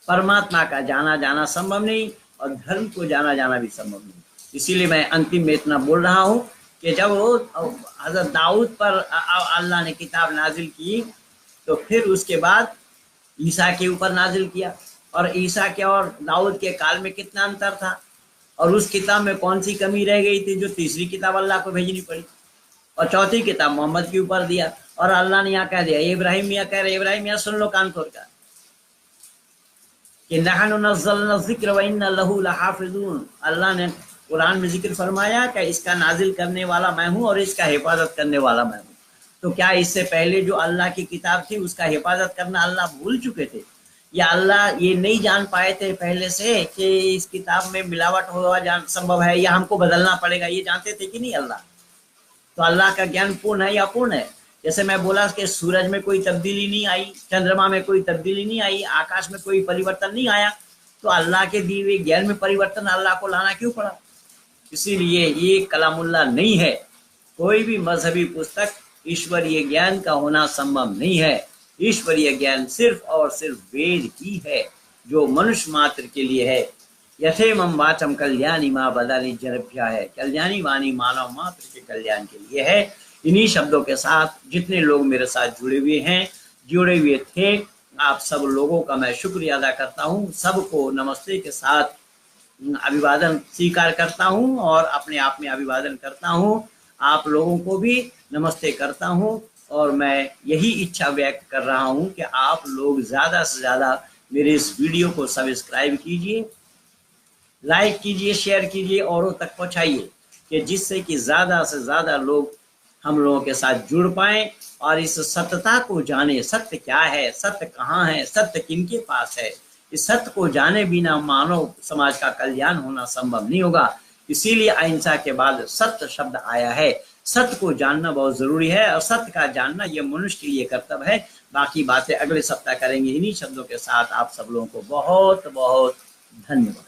परमात्मा का जाना जाना संभव नहीं, और धर्म को जाना जाना भी संभव नहीं। इसीलिए मैं अंतिम में इतना बोल रहा हूँ कि जब हज़रत दाऊद पर अल्लाह ने किताब नाजिल की, तो फिर उसके बाद ईसा के ऊपर नाजिल किया। और ईसा के और दाऊद के काल में कितना अंतर था, और उस किताब में कौन सी कमी रह गई थी जो तीसरी किताब अल्लाह को भेजनी पड़ी, और चौथी किताब मोहम्मद के ऊपर दिया। और अल्लाह ने यहाँ कह दिया, इब्राहिम मियाँ कह रहे, इब्राहिम मियाँ सुन लो कान खोल कर, कि नहनु नज़्ज़लना ज़िक्र व इन्ना लहू लहाफ़िज़ून। अल्लाह ने कुरान में जिक्र फरमाया कि इसका नाजिल करने वाला मैं हूँ और इसका हिफाजत करने वाला मैं हूँ। तो क्या इससे पहले जो अल्लाह की किताब थी उसका हिफाजत करना अल्लाह भूल चुके थे, या अल्लाह ये नहीं जान पाए थे पहले से कि इस किताब में मिलावट हुआ संभव है, या हमको बदलना पड़ेगा? ये जानते थे कि नहीं अल्लाह? तो अल्लाह का ज्ञान पूर्ण है या अपूर्ण है? जैसे मैं बोला कि सूरज में कोई तब्दीली नहीं आई, चंद्रमा में कोई तब्दीली नहीं आई, आकाश में कोई परिवर्तन नहीं आया, तो अल्लाह के दिए हुए ज्ञान में परिवर्तन अल्लाह को लाना क्यों पड़ा? इसीलिए ये कलामुल्लाह नहीं है। कोई भी मजहबी पुस्तक ईश्वरीय ज्ञान का होना संभव नहीं है। ईश्वरीय ज्ञान सिर्फ और सिर्फ वेद ही है, जो मनुष्य मात्र के लिए है। यथेमं वाचम कल्याणी माँ बदाली जरभ्या है, कल्याणी वाणी मानव मात्र के कल्याण के लिए है। इन्हीं शब्दों के साथ जितने लोग मेरे साथ जुड़े हुए थे, आप सब लोगों का मैं शुक्रिया अदा करता हूँ। सबको नमस्ते के साथ अभिवादन स्वीकार करता हूँ और अपने आप में अभिवादन करता हूँ। आप लोगों को भी नमस्ते करता हूँ, और मैं यही इच्छा व्यक्त कर रहा हूँ कि आप लोग ज़्यादा से ज़्यादा मेरे इस वीडियो को सब्सक्राइब कीजिए, लाइक कीजिए, शेयर कीजिए, औरों तक पहुँचाइए, कि जिससे कि ज़्यादा से ज़्यादा लोग हम लोगों के साथ जुड़ पाएँ और इस सत्यता को जाने। सत्य क्या है, सत्य कहाँ है, सत्य किनके पास है? इस सत्य को जाने बिना मानव समाज का कल्याण होना संभव नहीं होगा। इसीलिए अहिंसा के बाद सत्य शब्द आया है। सत्य को जानना बहुत जरूरी है, और सत्य का जानना यह मनुष्य के लिए कर्तव्य है। बाकी बातें अगले सप्ताह करेंगे। इन्हीं शब्दों के साथ आप सब लोगों को बहुत बहुत धन्यवाद।